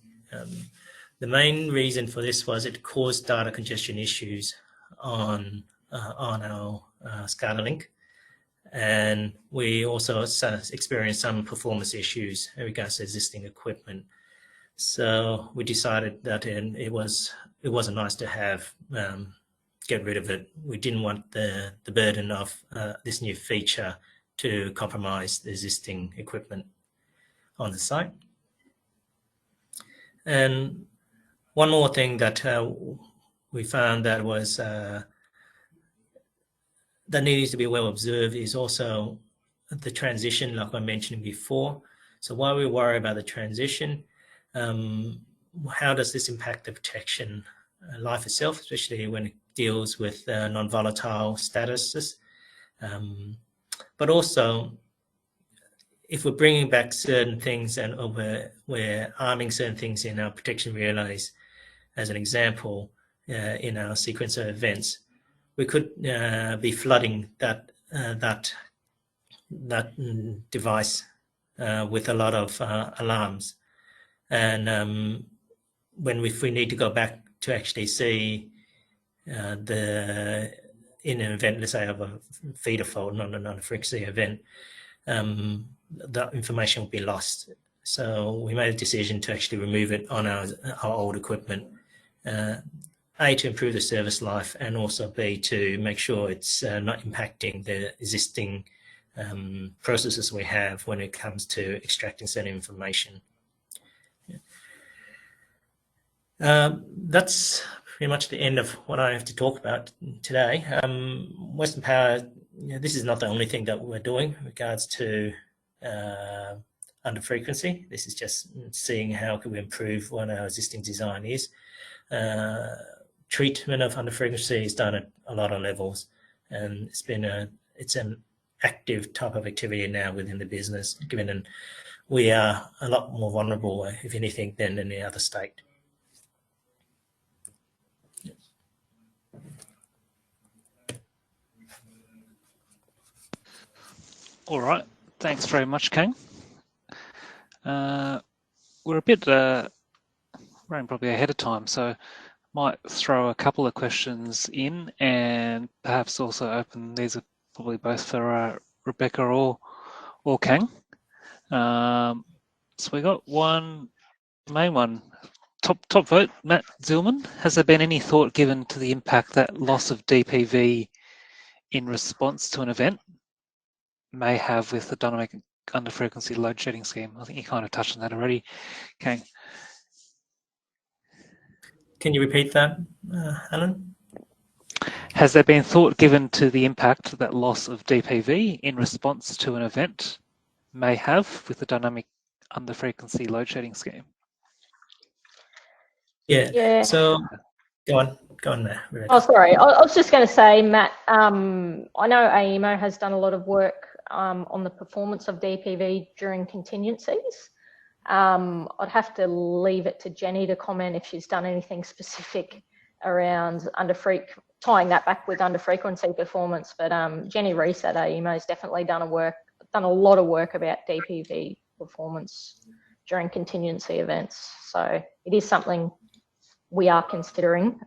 The main reason for this was it caused data congestion issues on our SCADA link, and we also experienced some performance issues in regards to existing equipment. So we decided that it wasn't nice to have get rid of it. We didn't want the burden of this new feature to compromise the existing equipment on the site. And one more thing that we found that was that needs to be well observed is also the transition, like I mentioned before. So while we worry about the transition, how does this impact the protection life itself, especially when it deals with non-volatile statuses? But also, if we're bringing back certain things and we're arming certain things in our protection relays, as an example, in our sequence of events, we could be flooding that device with a lot of alarms. And if we need to go back to actually see in an event, let's say of a feeder fault, not a frequency event, that information will be lost. So we made a decision to actually remove it on our old equipment. A, to improve the service life, and also B, to make sure it's not impacting the existing processes we have when it comes to extracting certain information. That's pretty much the end of what I have to talk about today. Western Power, this is not the only thing that we're doing in regards to under frequency. This is just seeing how can we improve what our existing design is. Treatment of under frequency is done at a lot of levels, and it's an active type of activity now within the business, given we are a lot more vulnerable, if anything, than any other state.
All right. Thanks very much, Kang. We're a bit running probably ahead of time, so might throw a couple of questions in and perhaps also open. These are probably both for Rebecca or Kang. So we got one main one. Top vote, Matt Zillman. Has there been any thought given to the impact that loss of DPV in response to an event may have with the dynamic under frequency load shedding scheme? I think you kind of touched on that already, Kang.
Can you repeat that, Alan?
Has there been thought given to the impact that loss of DPV in response to an event may have with the dynamic under frequency load shedding scheme?
Yeah.
So go on there, Rebecca.
Oh, sorry. I was just going to say, Matt, I know AEMO has done a lot of work on the performance of DPV during contingencies. I'd have to leave it to Jenny to comment if she's done anything specific around tying that back with under frequency performance. But Jenny Reese at AEMO has definitely done a lot of work about DPV performance during contingency events. So it is something we are considering.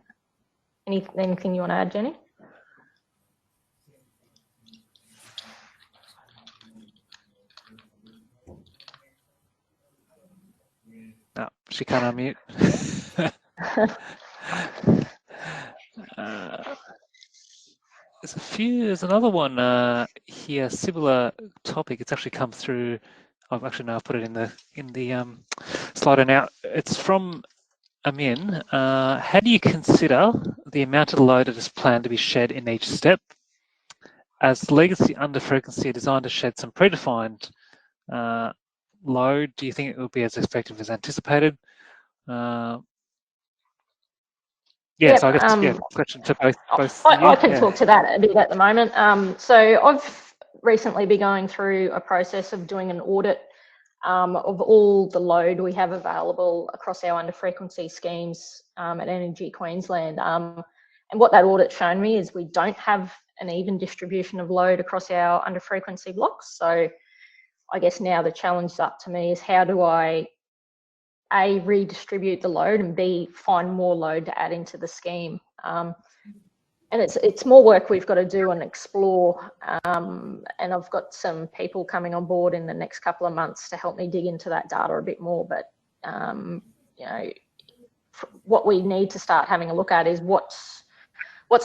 Anything you want to add, Jenny?
No, she can't unmute. There's another one here, similar topic. It's actually come through. I've put it in the slider now. It's from Amin. How do you consider the amount of load that is planned to be shed in each step? As legacy under frequency are designed to shed some predefined load, do you think it will be as effective as anticipated? So I guess question to both.
I can talk to that a bit at the moment. So I've recently been going through a process of doing an audit of all the load we have available across our under frequency schemes at Energy Queensland. And what that audit shown me is we don't have an even distribution of load across our under frequency blocks. So I guess now the challenge up to me is how do I A, redistribute the load, and B, find more load to add into the scheme. And it's more work we've got to do and explore. And I've got some people coming on board in the next couple of months to help me dig into that data a bit more. But what we need to start having a look at is what's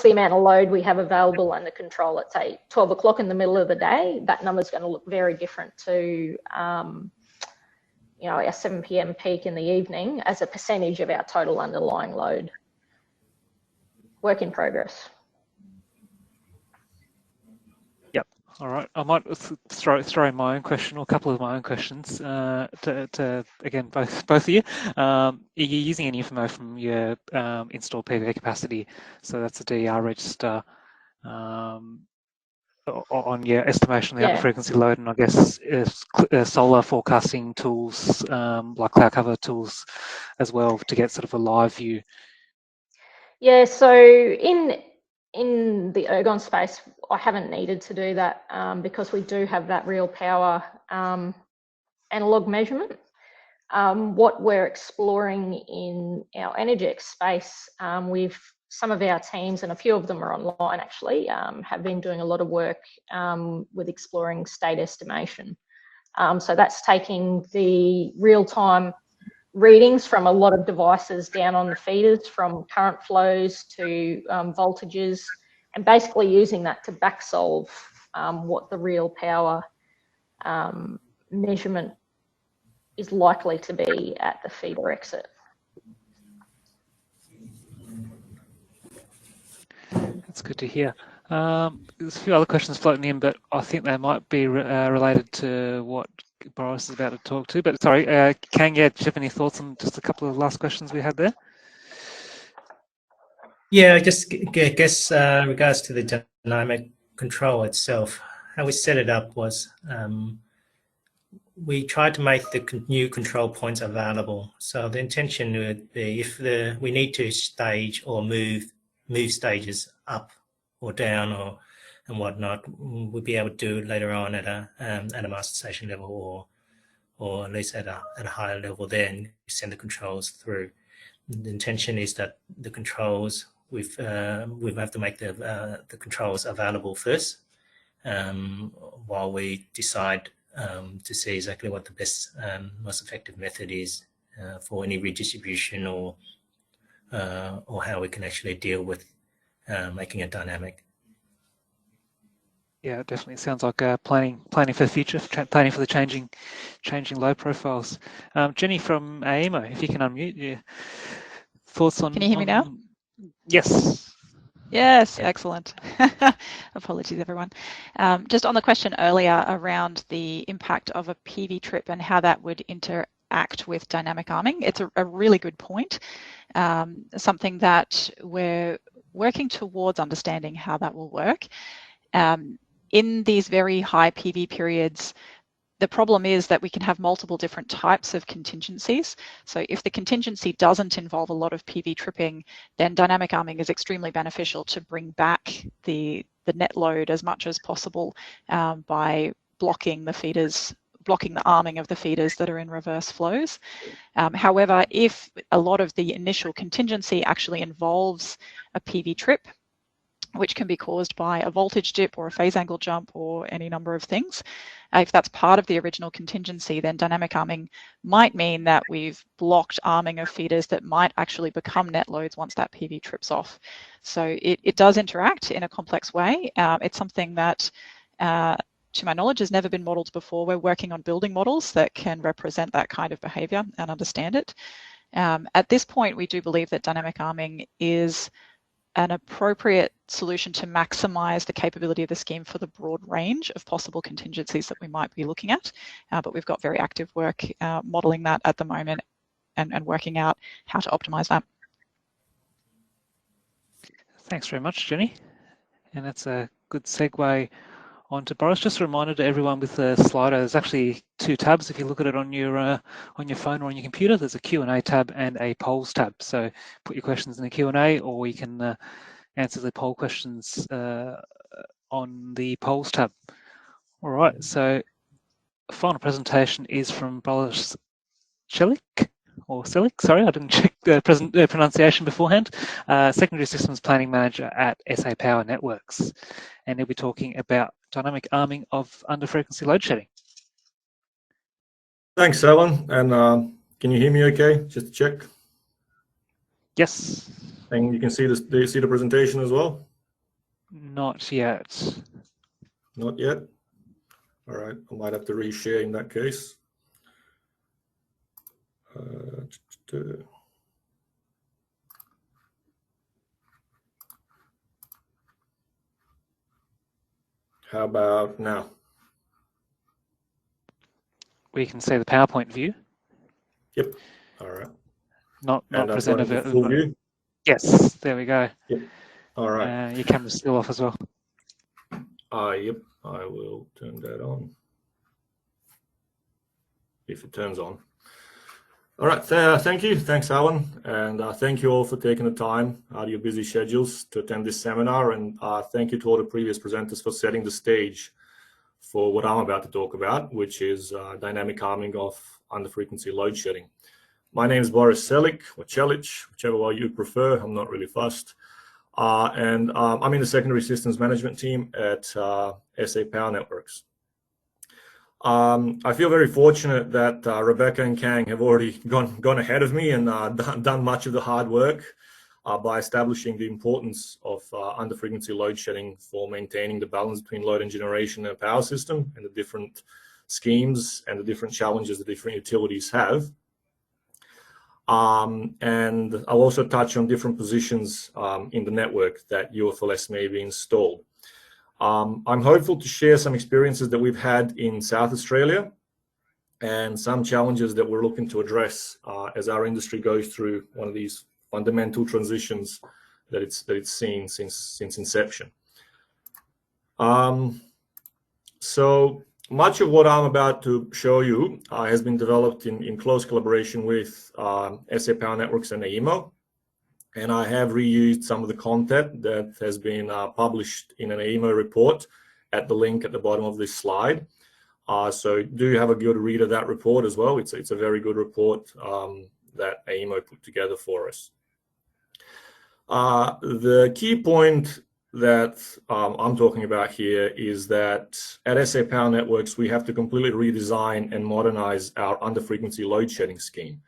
the amount of load we have available under control at, say, 12 o'clock in the middle of the day. That number's going to look very different to our 7 p.m. peak in the evening as a percentage of our total underlying load. Work in progress.
Yep. All right. I might throw in my own question or a couple of my own questions to again both of you. Are you using any info from your installed PV capacity? So that's the DER register. On your estimation of the under frequency load, and I guess solar forecasting tools like cloud cover tools as well to get sort of a live view. Yeah, so in the ergon space, I haven't needed to do that because we do have that real power analog measurement. What we're exploring in our Energex space, some of our teams, and a few of them are online actually, have been doing a lot of work with exploring state estimation. So that's taking the real-time readings from a lot of devices down on the feeders, from current flows to voltages, and basically using that to back solve what the real power measurement is likely to be at the feeder exit. That's good to hear. There's a few other questions floating in, but I think they might be related to what Boris is about to talk to. But sorry, Kang, do you have any thoughts on just a couple of last questions we had there?
Yeah, I just guess regards to the dynamic control itself, how we set it up was we try to make the new control points available. So the intention would be if we need to stage or move stages up or down and whatnot, we'll be able to do it later on at a master station level or at least at a higher level. Then send the controls through. The intention is that the controls we have to make the controls available first, while we decide to see exactly what the best, most effective method is for any redistribution or how we can actually deal with making it dynamic.
Yeah, it definitely sounds like planning for the future, planning for the changing load profiles. Jenny from AEMO, if you can unmute your thoughts on.
Can you hear me now?
Yes.
Yes, excellent. Apologies, everyone. Just on the question earlier around the impact of a PV trip and how that would interact with dynamic arming, it's a really good point. Something that we're working towards understanding how that will work. In these very high PV periods, the problem is that we can have multiple different types of contingencies. So if the contingency doesn't involve a lot of PV tripping, then dynamic arming is extremely beneficial to bring back the net load as much as possible by blocking the arming of the feeders that are in reverse flows. However, if a lot of the initial contingency actually involves a PV trip, which can be caused by a voltage dip or a phase angle jump or any number of things. If that's part of the original contingency, then dynamic arming might mean that we've blocked arming of feeders that might actually become net loads once that PV trips off. So it does interact in a complex way. It's something that, to my knowledge, has never been modelled before. We're working on building models that can represent that kind of behaviour and understand it. At this point, we do believe that dynamic arming is an appropriate solution to maximise the capability of the scheme for the broad range of possible contingencies that we might be looking at. But we've got very active work modelling that at the moment and working out how to optimise that.
Thanks very much, Jenny. And that's a good segue on to Boris. Just a reminder to everyone with the Slido, there's actually two tabs. If you look at it on your phone or on your computer, there's a Q&A tab and a polls tab. So put your questions in the Q&A, or you can answer the poll questions on the polls tab. All right, so final presentation is from Boris Celik, sorry, I didn't check the pronunciation beforehand. Secondary Systems Planning Manager at SA Power Networks. And he'll be talking about dynamic arming of under-frequency load shedding.
Thanks, Alan. And can you hear me okay? Just to check.
Yes.
And you can see this. Do you see the presentation as well?
Not yet.
Not yet. All right. I might have to reshare in that case. How about now?
We can see the PowerPoint view.
Yep. All right.
Not presented.
Full view?
Yes. There we go.
Yep. All right.
Your camera's still off as well.
Yep. I will turn that on. If it turns on. All right, thank you. Thanks, Alan. And thank you all for taking the time out of your busy schedules to attend this seminar. And thank you to all the previous presenters for setting the stage for what I'm about to talk about, which is dynamic arming of under-frequency load shedding. My name is Boris Celik, or Celich, whichever way you prefer. I'm not really fussed. And I'm in the Secondary Systems Management team at SA Power Networks. I feel very fortunate that Rebecca and Kang have already gone ahead of me and done much of the hard work by establishing the importance of under-frequency load shedding for maintaining the balance between load and generation in a power system and the different schemes and the different challenges the different utilities have. And I'll also touch on different positions in the network that UFLS may be installed. I'm hopeful to share some experiences that we've had in South Australia and some challenges that we're looking to address as our industry goes through one of these fundamental transitions that it's seen since inception. So
much of what I'm about to show you has been developed in close collaboration with SA Power Networks and AEMO. And I have reused some of the content that has been published in an AEMO report at the link at the bottom of this slide. So do have a good read of that report as well. It's a very good report that AEMO put together for us. The key point that I'm talking about here is that at SA Power Networks, we have to completely redesign and modernize our under-frequency load shedding scheme.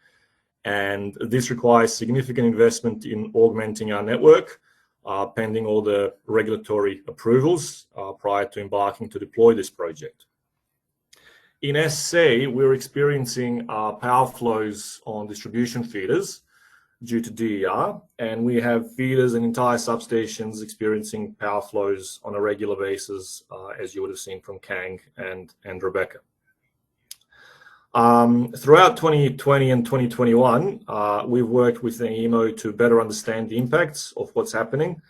And this requires significant investment in augmenting our network, pending all the regulatory approvals prior to embarking to deploy this project. In SA, we're experiencing power flows on distribution feeders due to DER, and we have feeders and entire substations experiencing power flows on a regular basis, as you would have seen from Kang and Rebecca. Throughout 2020 and 2021, we've worked with the AEMO to better understand the impacts of what's happening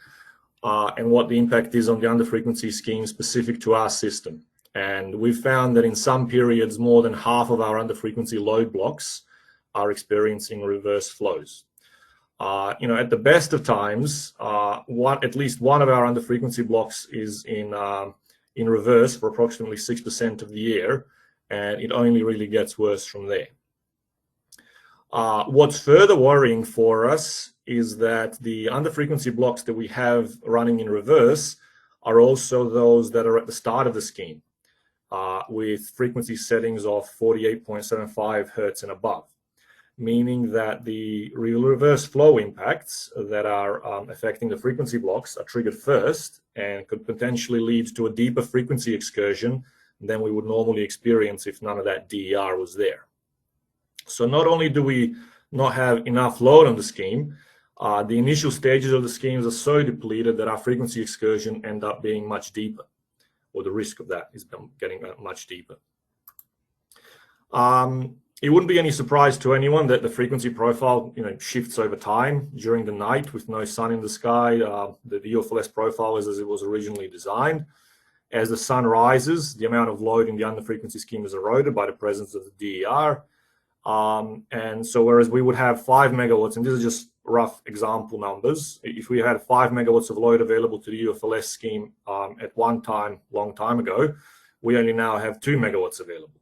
and what the impact is on the under-frequency scheme specific to our system. And we've found that in some periods, more than half of our under-frequency load blocks are experiencing reverse flows. At the best of times, at least one of our under-frequency blocks is in reverse for approximately 6% of the year, and it only really gets worse from there. What's further worrying for us is that the under-frequency blocks that we have running in reverse are also those that are at the start of the scheme, with frequency settings of 48.75 Hertz and above, meaning that the reverse flow impacts that are affecting the frequency blocks are triggered first and could potentially lead to a deeper frequency excursion than we would normally experience if none of that DER was there. So not only do we not have enough load on the scheme, the initial stages of the schemes are so depleted that our frequency excursion end up being much deeper, or the risk of that is getting much deeper. It wouldn't be any surprise to anyone that the frequency profile, shifts over time during the night with no sun in the sky. The UFLS profile is as it was originally designed. As the sun rises, the amount of load in the under-frequency scheme is eroded by the presence of the DER. And so whereas we would have 5 megawatts, and these are just rough example numbers, if we had 5 megawatts of load available to the UFLS scheme at one time, long time ago, we only now have 2 megawatts available.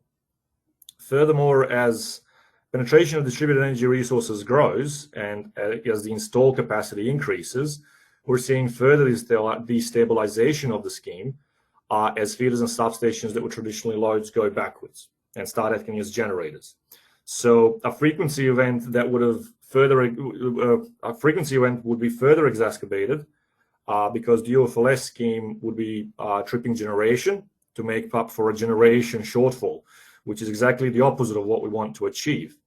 Furthermore, as penetration of distributed energy resources grows and as the install capacity increases, we're seeing further destabilization of the scheme as feeders and substations that were traditionally loads go backwards and start acting as generators. So a frequency event that would have would be further exacerbated because the UFLS scheme would be tripping generation to make up for a generation shortfall, which is exactly the opposite of what we want to achieve.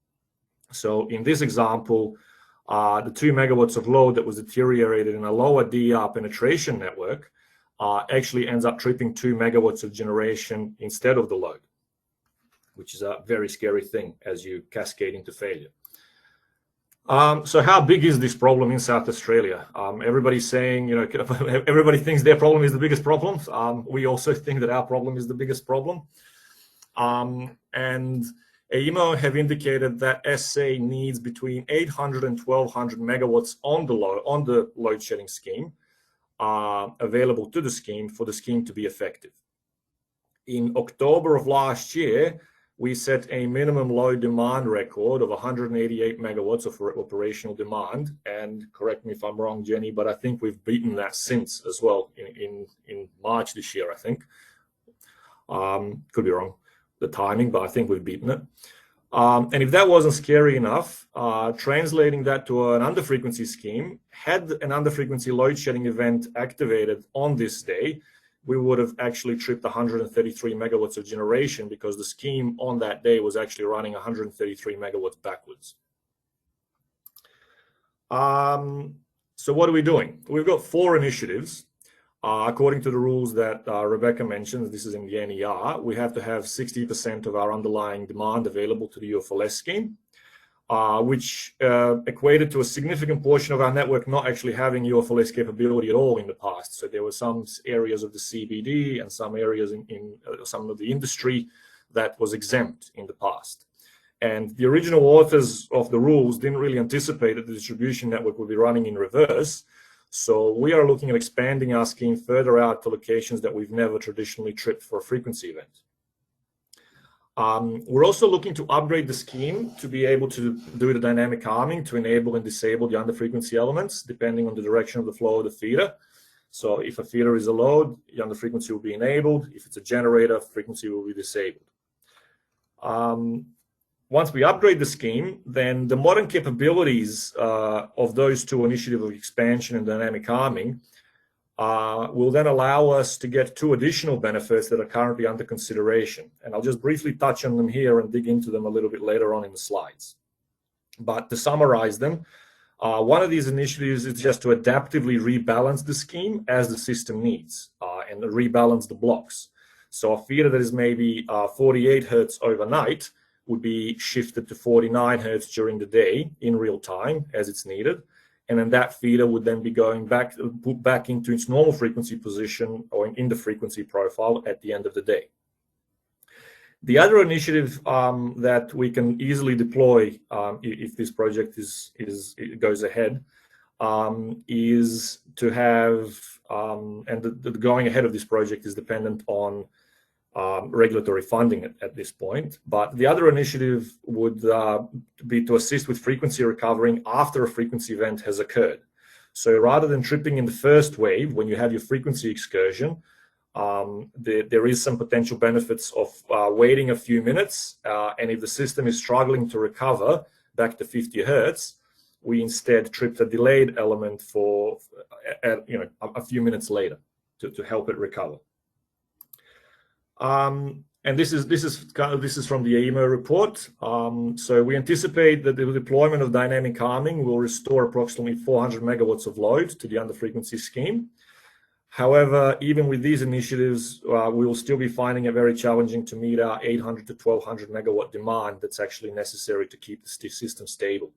So in this example, the 2 megawatts of load that was deteriorated in a lower DER penetration network actually ends up tripping 2 megawatts of generation instead of the load, which is a very scary thing as you cascade into failure. So how big is this problem in South Australia? Everybody's saying, everybody thinks their problem is the biggest problem. We also think that our problem is the biggest problem. And AEMO have indicated that SA needs between 800 and 1200 megawatts on the load shedding scheme available to the scheme for the scheme to be effective. In October of last year, we set a minimum load demand record of 188 megawatts of operational demand. And correct me if I'm wrong, Jenny, but I think we've beaten that since as well in March this year, I think. Could be wrong, the timing, but I think we've beaten it. And if that wasn't scary enough, translating that to an under-frequency scheme, had an under-frequency load shedding event activated on this day, we would have actually tripped 133 megawatts of generation because the scheme on that day was actually running 133 megawatts backwards. So what are we doing? We've got 4 initiatives. According to the rules that Rebecca mentioned, this is in the NER, we have to have 60% of our underlying demand available to the UFLS scheme. which equated to a significant portion of our network not actually having UFLS capability at all in the past. So there were some areas of the CBD and some areas in some of the industry that was exempt in the past. And the original authors of the rules didn't really anticipate that the distribution network would be running in reverse. So we are looking at expanding our scheme further out to locations that we've never traditionally tripped for a frequency event. We're also looking to upgrade the scheme to be able to do the dynamic arming to enable and disable the under-frequency elements depending on the direction of the flow of the feeder. So if a feeder is a load, the under-frequency will be enabled. If it's a generator, frequency will be disabled. Once we upgrade the scheme, then the modern capabilities of those two initiatives of expansion and dynamic arming will then allow us to get two additional benefits that are currently under consideration. And I'll just briefly touch on them here and dig into them a little bit later on in the slides. But to summarize them, one of these initiatives is just to adaptively rebalance the scheme as the system needs and rebalance the blocks. So a feeder that is maybe 48 hertz overnight would be shifted to 49 hertz during the day in real time as it's needed. And then that feeder would then be going back, put back into its normal frequency position or in the frequency profile at the end of the day. The other initiative that we can easily deploy if this project goes ahead is to have, and the going ahead of this project is dependent on regulatory funding at this point. But the other initiative would be to assist with frequency recovering after a frequency event has occurred. So rather than tripping in the first wave, when you have your frequency excursion, there is some potential benefits of waiting a few minutes. And if the system is struggling to recover back to 50 hertz, we instead tripped a delayed element for a few minutes later to help it recover. And this is from the AEMO report. So we anticipate that the deployment of dynamic arming will restore approximately 400 megawatts of load to the under-frequency scheme. However, even with these initiatives, we will still be finding it very challenging to meet our 800 to 1200 megawatt demand that's actually necessary to keep the system stable.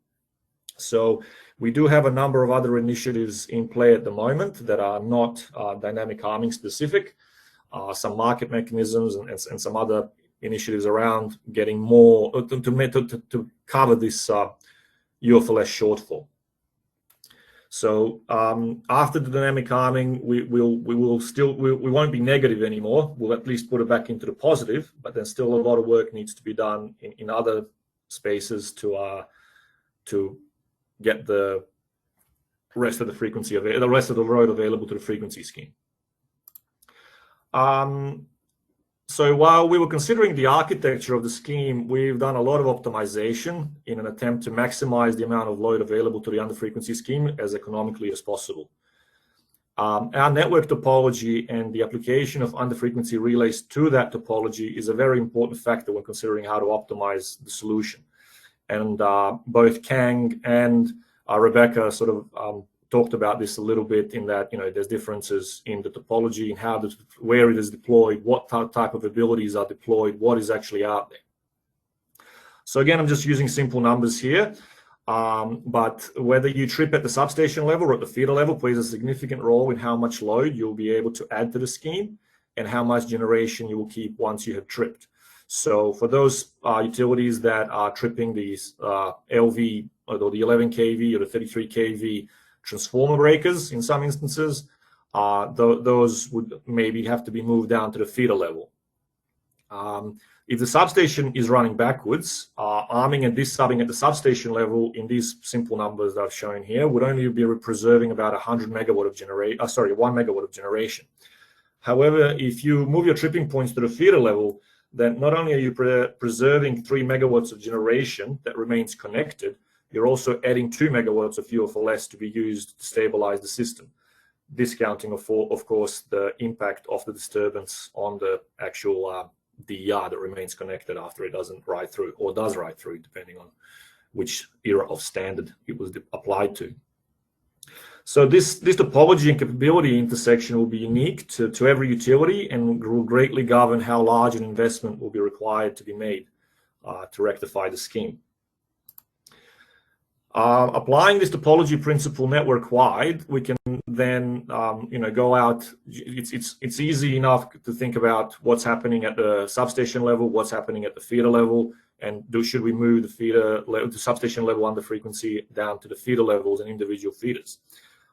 So we do have a number of other initiatives in play at the moment that are not dynamic arming specific. Some market mechanisms and some other initiatives around getting more to cover this UFLS shortfall. So after the dynamic arming, we won't be negative anymore. We'll at least put it back into the positive, but then still a lot of work needs to be done in other spaces to get the rest of the frequency of the rest of the load available to the frequency scheme. So while we were considering the architecture of the scheme, we've done a lot of optimization in an attempt to maximize the amount of load available to the under-frequency scheme as economically as possible. Our network topology and the application of under-frequency relays to that topology is a very important factor when considering how to optimize the solution. And both Kang and Rebecca sort of talked about this a little bit in that, there's differences in the topology and where it is deployed, what type of abilities are deployed, what is actually out there. So again, I'm just using simple numbers here, but whether you trip at the substation level or at the feeder level plays a significant role in how much load you'll be able to add to the scheme and how much generation you will keep once you have tripped. So for those utilities that are tripping these LV or the 11 kV or the 33 kV transformer breakers in some instances, those would maybe have to be moved down to the feeder level. If the substation is running backwards, arming and desubbing at the substation level in these simple numbers that I've shown here would only be preserving about 1 megawatt of generation. However, if you move your tripping points to the feeder level, then not only are you preserving 3 megawatts of generation that remains connected, you're also adding 2 megawatts of UFLS to be used to stabilize the system, discounting, of course, the impact of the disturbance on the actual DER that remains connected after it doesn't ride through, or does ride through, depending on which era of standard it was applied to. So this topology and capability intersection will be unique to every utility and will greatly govern how large an investment will be required to be made to rectify the scheme. Applying this topology principle network-wide, we can then go out. It's easy enough to think about what's happening at the substation level, what's happening at the feeder level, and should we move the feeder level, the substation level under frequency down to the feeder levels and individual feeders.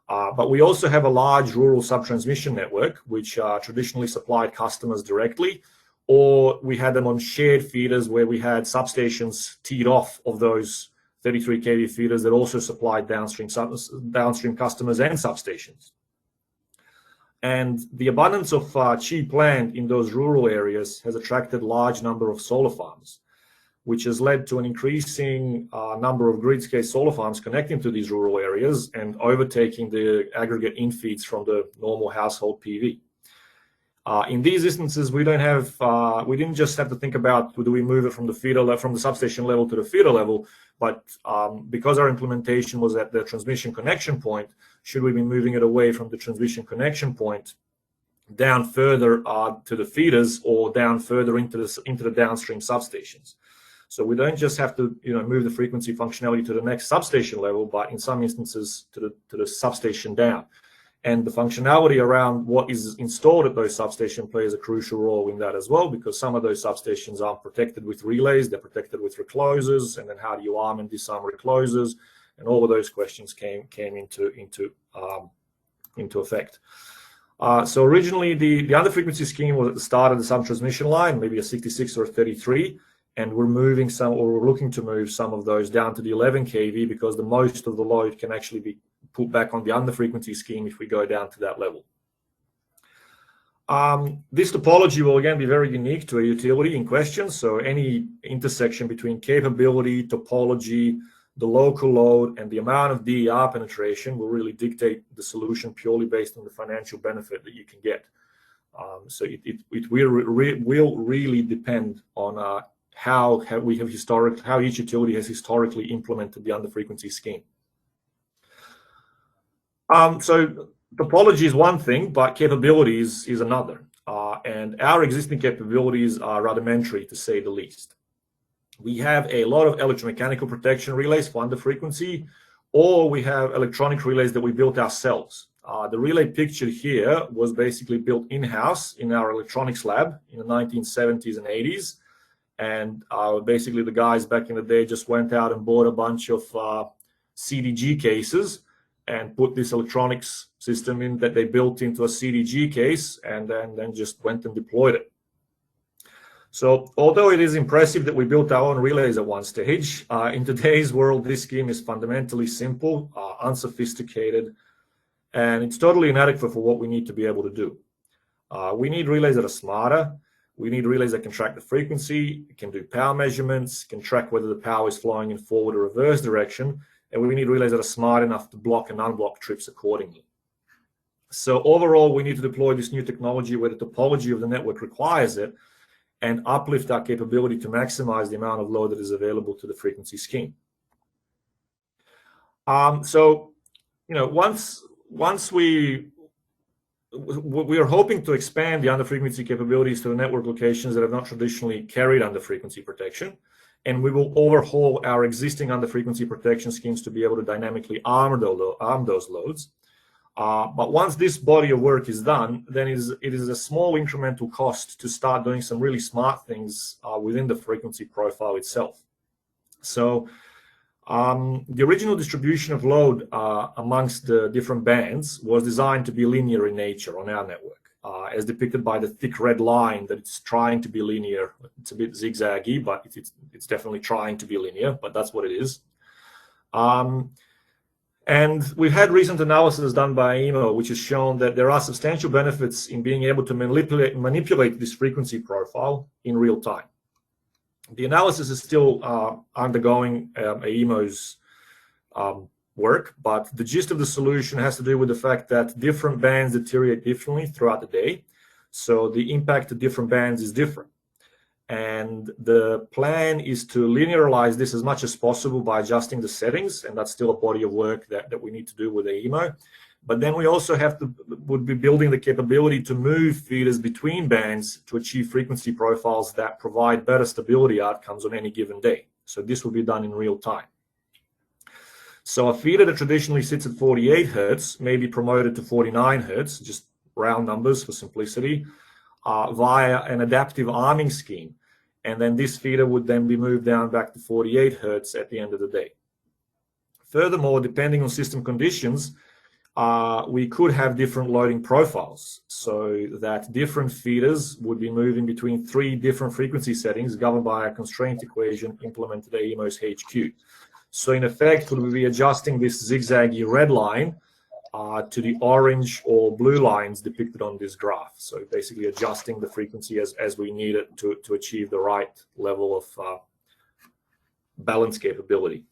But we also have a large rural subtransmission network, which traditionally supplied customers directly, or we had them on shared feeders where we had substations teed off of those 33 kV feeders that also supplied downstream customers and substations. And the abundance of cheap land in those rural areas has attracted a large number of solar farms, which has led to an increasing number of grid-scale solar farms connecting to these rural areas and overtaking the aggregate infeeds from the normal household PV. In these instances, we didn't just have to think about do we move it from the substation level to the feeder level, but because our implementation was at the transmission connection point, should we be moving it away from the transmission connection point down further to the feeders or down further into the downstream substations? So we don't just have to move the frequency functionality to the next substation level, but in some instances to the substation down. And the functionality around what is installed at those substations plays a crucial role in that as well, because some of those substations are protected with relays, they're protected with reclosers, and then how do you arm and disarm reclosers? And all of those questions came into effect. So originally, the under frequency scheme was at the start of the subtransmission line, maybe a 66 or a 33, and we're looking to move some of those down to the 11 kV because the most of the load can actually be put back on the under frequency scheme if we go down to that level. This topology will again be very unique to a utility in question. So any intersection between capability, topology, the local load, and the amount of DER penetration will really dictate the solution purely based on the financial benefit that you can get. So it will really depend on how each utility has historically implemented the under frequency scheme. So topology is one thing, but capabilities is another. And our existing capabilities are rudimentary, to say the least. We have a lot of electromechanical protection relays for under frequency, or we have electronic relays that we built ourselves. The relay pictured here was basically built in-house in our electronics lab in the 1970s and 80s. And basically the guys back in the day just went out and bought a bunch of CDG cases and put this electronics system in that they built into a CDG case and then just went and deployed it. So although it is impressive that we built our own relays at one stage, in today's world, this scheme is fundamentally simple, unsophisticated, and it's totally inadequate for what we need to be able to do. We need relays that are smarter. We need relays that can track the frequency, can do power measurements, can track whether the power is flowing in forward or reverse direction, and we need relays that are smart enough to block and unblock trips accordingly. So overall, we need to deploy this new technology where the topology of the network requires it and uplift our capability to maximize the amount of load that is available to the frequency scheme. So, once we are hoping to expand the under frequency capabilities to the network locations that have not traditionally carried under frequency protection. And we will overhaul our existing under frequency protection schemes to be able to dynamically arm those loads. But once this body of work is done, then it is a small incremental cost to start doing some really smart things within the frequency profile itself. So the original distribution of load amongst the different bands was designed to be linear in nature on our network, as depicted by the thick red line that it's trying to be linear. It's a bit zigzaggy, but it's definitely trying to be linear, but that's what it is. And we've had recent analysis done by AEMO, which has shown that there are substantial benefits in being able to manipulate this frequency profile in real time. The analysis is still undergoing AEMO's work, but the gist of the solution has to do with the fact that different bands deteriorate differently throughout the day. So the impact to different bands is different. And the plan is to linearize this as much as possible by adjusting the settings, and that's still a body of work that we need to do with AEMO. But then we also would be building the capability to move feeders between bands to achieve frequency profiles that provide better stability outcomes on any given day. So this will be done in real time. So a feeder that traditionally sits at 48 hertz may be promoted to 49 hertz, just round numbers for simplicity, via an adaptive arming scheme. And then this feeder would then be moved down back to 48 hertz at the end of the day. Furthermore, depending on system conditions, we could have different loading profiles, so that different feeders would be moving between 3 different frequency settings governed by a constraint equation implemented at EMOS HQ. So in effect, would we be adjusting this zigzaggy red line to the orange or blue lines depicted on this graph? So basically adjusting the frequency as we need it to achieve the right level of balance capability.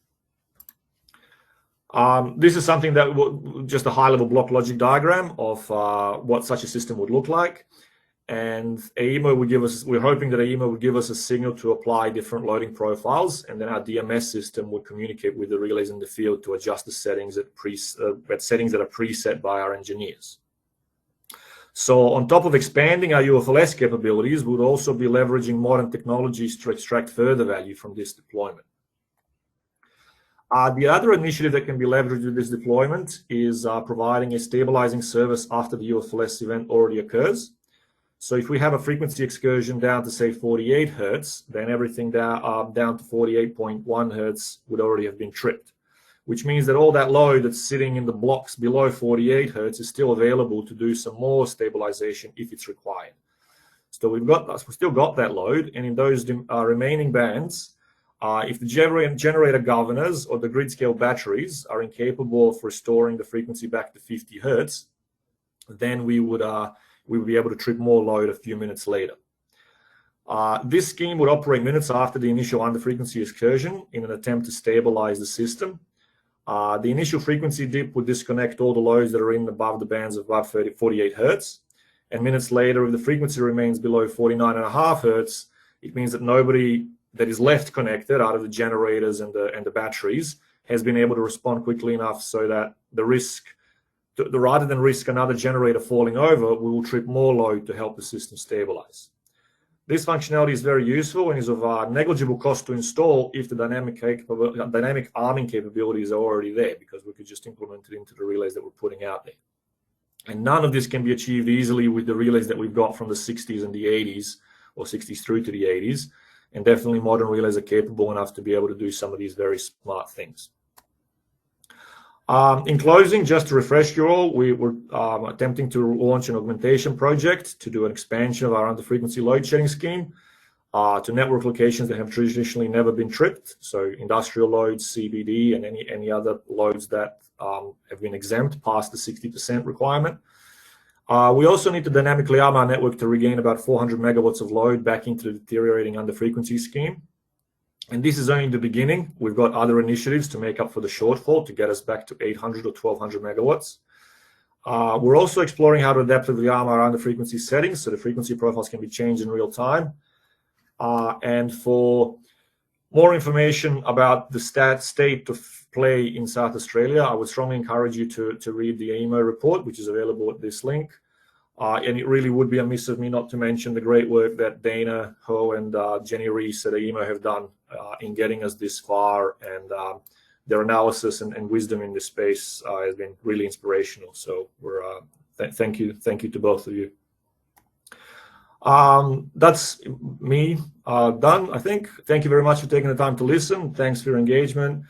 This is something that just a high-level block logic diagram of what such a system would look like. And AEMO would give us, we're hoping that AEMO would give us a signal to apply different loading profiles, and then our DMS system would communicate with the relays in the field to adjust the settings at settings that are preset by our engineers. So on top of expanding our UFLS capabilities, we would also be leveraging modern technologies to extract further value from this deployment. The other initiative that can be leveraged with this deployment is providing a stabilizing service after the UFLS event already occurs. So if we have a frequency excursion down to, say, 48 hertz, then everything down to 48.1 hertz would already have been tripped, which means that all that load that's sitting in the blocks below 48 hertz is still available to do some more stabilization if it's required. So we've still got that load, and in those remaining bands, if the generator governors or the grid scale batteries are incapable of restoring the frequency back to 50 hertz, then we would be able to trip more load a few minutes later. This scheme would operate minutes after the initial under-frequency excursion in an attempt to stabilize the system. The initial frequency dip would disconnect all the loads that are in above the bands of above 48 hertz. And minutes later, if the frequency remains below 49.5 hertz, it means that nobody that is left connected out of the generators and the batteries has been able to respond quickly enough so that the risk, rather than risk another generator falling over, we will trip more load to help the system stabilize. This functionality is very useful and is of negligible cost to install if the dynamic arming capabilities are already there, because we could just implement it into the relays that we're putting out there. And none of this can be achieved easily with the relays that we've got from the 60s and the 80s, or 60s through to the 80s. And definitely modern relays are capable enough to be able to do some of these very smart things. In closing, just to refresh you all, we were attempting to launch an augmentation project to do an expansion of our under-frequency load shedding scheme to network locations that have traditionally never been tripped, so industrial loads, CBD, and any other loads that have been exempt past the 60% requirement. We also need to dynamically arm our network to regain about 400 megawatts of load back into the deteriorating under-frequency scheme. And this is only the beginning. We've got other initiatives to make up for the shortfall to get us back to 800 or 1200 megawatts. We're also exploring how to adaptively arm our under-frequency settings so the frequency profiles can be changed in real time. And for more information about the state of play in South Australia, I would strongly encourage you to read the AEMO report, which is available at this link. And it really would be amiss of me not to mention the great work that Dana Ho and Jenny Rees at AEMO have done in getting us this far, and their analysis and wisdom in this space has been really inspirational. So we're thank you to both of you. That's me done, I think. Thank you very much for taking the time to listen. Thanks for your engagement.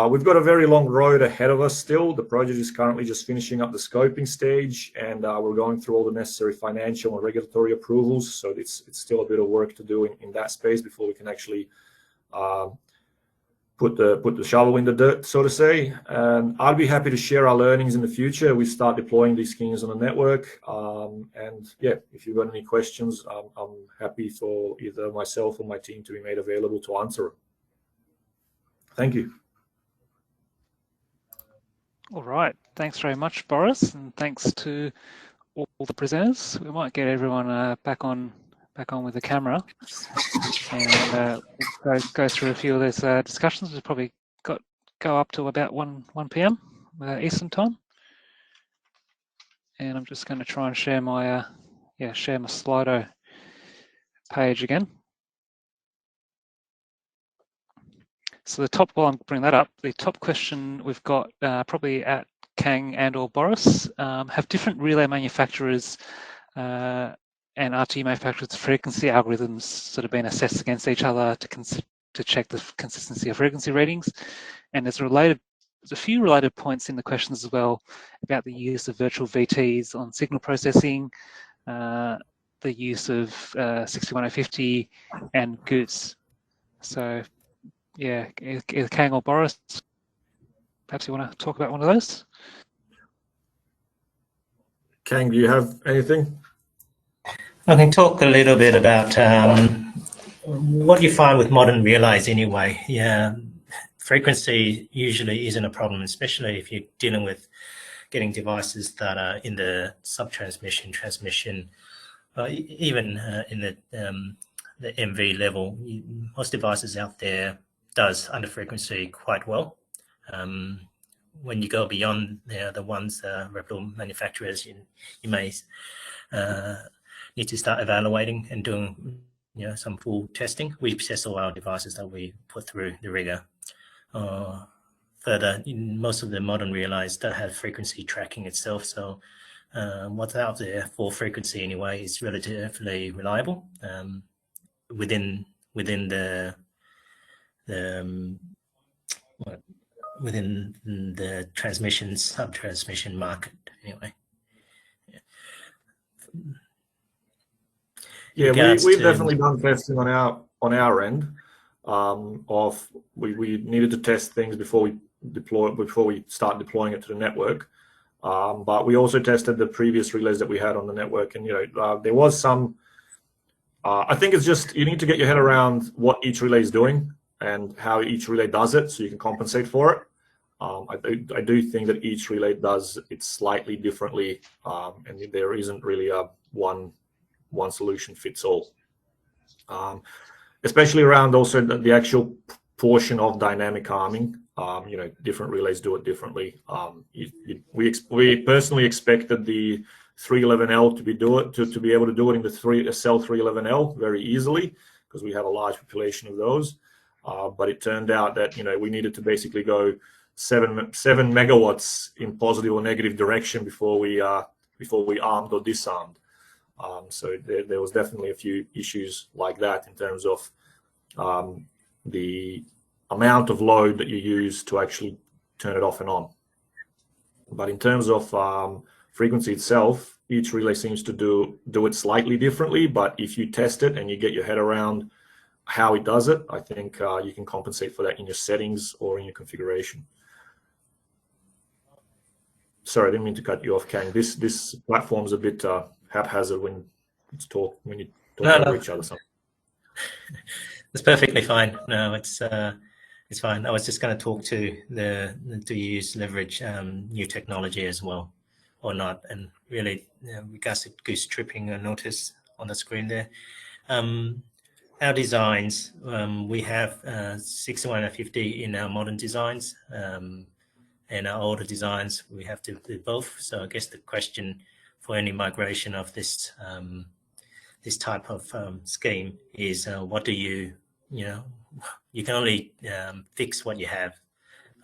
We've got a very long road ahead of us still. The project is currently just finishing up the scoping stage, and we're going through all the necessary financial and regulatory approvals. So it's still a bit of work to do in that space before we can actually put the shovel in the dirt, so to say. And I'll be happy to share our learnings in the future. We start deploying these schemes on the network. And yeah, if you've got any questions, I'm happy for either myself or my team to be made available to answer them. Thank you.
All right. Thanks very much, Boris, and thanks to all the presenters. We might get everyone back on with the camera and go through a few of those discussions. We've probably go up to about 1 p.m. Eastern time. And I'm just going to try and share my Slido page again. So the top, while I'm bringing that up, the top question we've got probably at Kang and or Boris, have different relay manufacturers and RTU manufacturers' frequency algorithms sort of been assessed against each other to check the consistency of frequency readings? And there's a few related points in the questions as well about the use of virtual VTs on signal processing, the use of 61050 and Goose. So yeah, either Kang or Boris, perhaps you want to talk about one of those?
Kang, do you have anything?
I can talk a little bit about what you find with modern relays anyway. Yeah, frequency usually isn't a problem, especially if you're dealing with getting devices that are in the sub-transmission, transmission, even in the MV level. Most devices out there does under frequency quite well. When you go beyond the ones reputable manufacturers, you may need to start evaluating and doing some full testing. We test all our devices that we put through the rigor. Further, most of the modern relays don't have frequency tracking itself, so what's out there for frequency anyway is relatively reliable within the transmission, sub-transmission market anyway.
Yeah, we've definitely done testing on our end. We needed to test things before we start deploying it to the network. But we also tested the previous relays that we had on the network, and there was some. I think it's just you need to get your head around what each relay is doing and how each relay does it, so you can compensate for it. I do think that each relay does it slightly differently, and there isn't really a one solution fits all. Especially around also the actual portion of dynamic arming. Different relays do it differently. We personally expected the 311L to be able to do it in the cell 311L very easily, because we have a large population of those. But it turned out that we needed to basically go 7 megawatts in positive or negative direction before we armed or disarmed. So there was definitely a few issues like that in terms of the amount of load that you use to actually turn it off and on. But in terms of frequency itself, each relay seems to do it slightly differently. But if you test it and you get your head around how it does it, I think you can compensate for that in your settings or in your configuration. Sorry, I didn't mean to cut you off, Kang. This platform's a bit haphazard when you talk over each other.
It's perfectly fine. No, it's fine. I was just going to talk to do you use leverage new technology as well or not, and really regards to goose tripping, I noticed on the screen there. Our designs, we have 6150 in our modern designs, and our older designs we have to do both. So I guess the question for any migration of this this type of scheme is what do you can only fix what you have.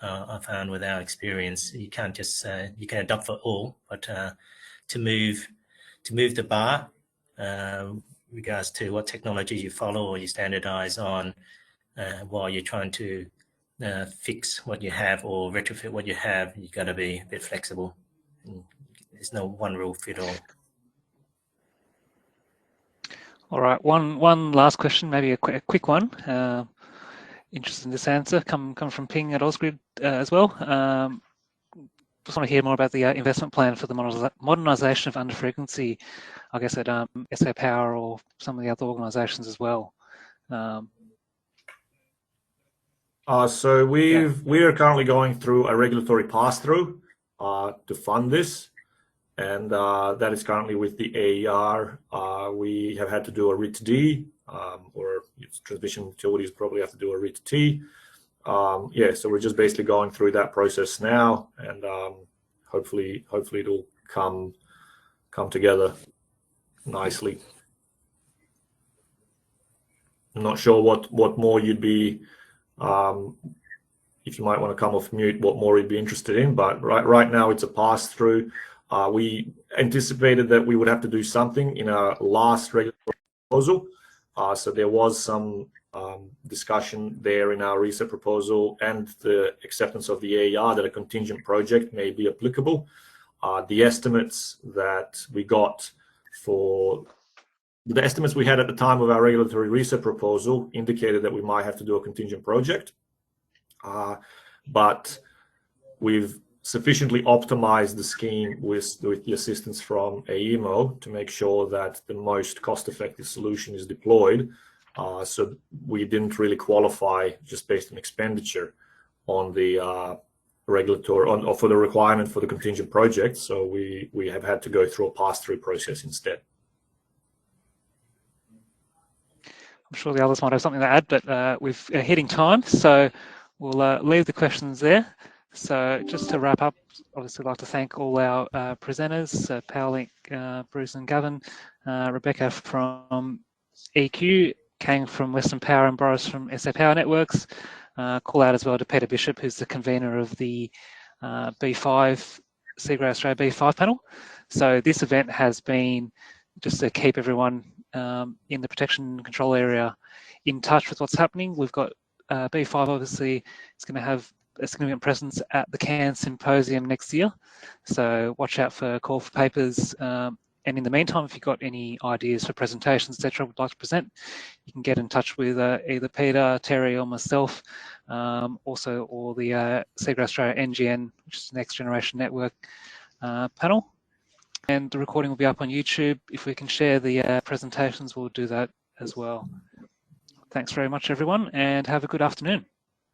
I found with our experience, you can't just you can adopt for all, but to move the bar regards to what technology you follow or you standardize on while you're trying to fix what you have or retrofit what you have, you got to be a bit flexible. There's no one rule fit all.
All right, one last question, maybe a quick one. Interested in this answer, come from Ping at Ausgrid as well. Just want to hear more about the investment plan for the modernisation of under frequency, I guess at SA Power or some of the other organisations as well.
So we are currently going through a regulatory pass-through to fund this, and that is currently with the AER. We have had to do a RIT-D, or transmission utilities probably have to do a RIT-T. So we're just basically going through that process now, and hopefully it'll come together nicely. I'm not sure what more you'd be If you might want to come off mute, what more you'd be interested in, but right now it's a pass-through. We anticipated that we would have to do something in our last regulatory proposal. So there was some discussion there in our reset proposal and the acceptance of the AER that a contingent project may be applicable. The estimates that we got for the estimates we had at the time of our regulatory reset proposal indicated that we might have to do a contingent project. But we've sufficiently optimized the scheme with the assistance from AEMO to make sure that the most cost-effective solution is deployed. So we didn't really qualify just based on expenditure on the regulatory or for the requirement for the contingent project. So we have had to go through a pass-through process instead.
I'm sure the others might have something to add, but we're hitting time, so we'll leave the questions there. So just to wrap up, obviously I'd like to thank all our presenters, Powerlink, Bruce and Gavin, Rebecca from EQ, Kang from Western Power and Boris from SA Power Networks. Call out as well to Peter Bishop, who's the convener of the B5, Seagrey Australia B5 panel. So this event has been just to keep everyone in the protection and control area in touch with what's happening. We've got B5 obviously is going to have a significant presence at the Cairns Symposium next year. So watch out for call for papers. And in the meantime, if you've got any ideas for presentations, etc., would like to present, you can get in touch with either Peter, Terry, or myself. Also, or the Seagrey Australia NGN, which is the Next Generation Network panel. And the recording will be up on YouTube. If we can share the presentations, we'll do that as well. Thanks very much, everyone, and have a good afternoon.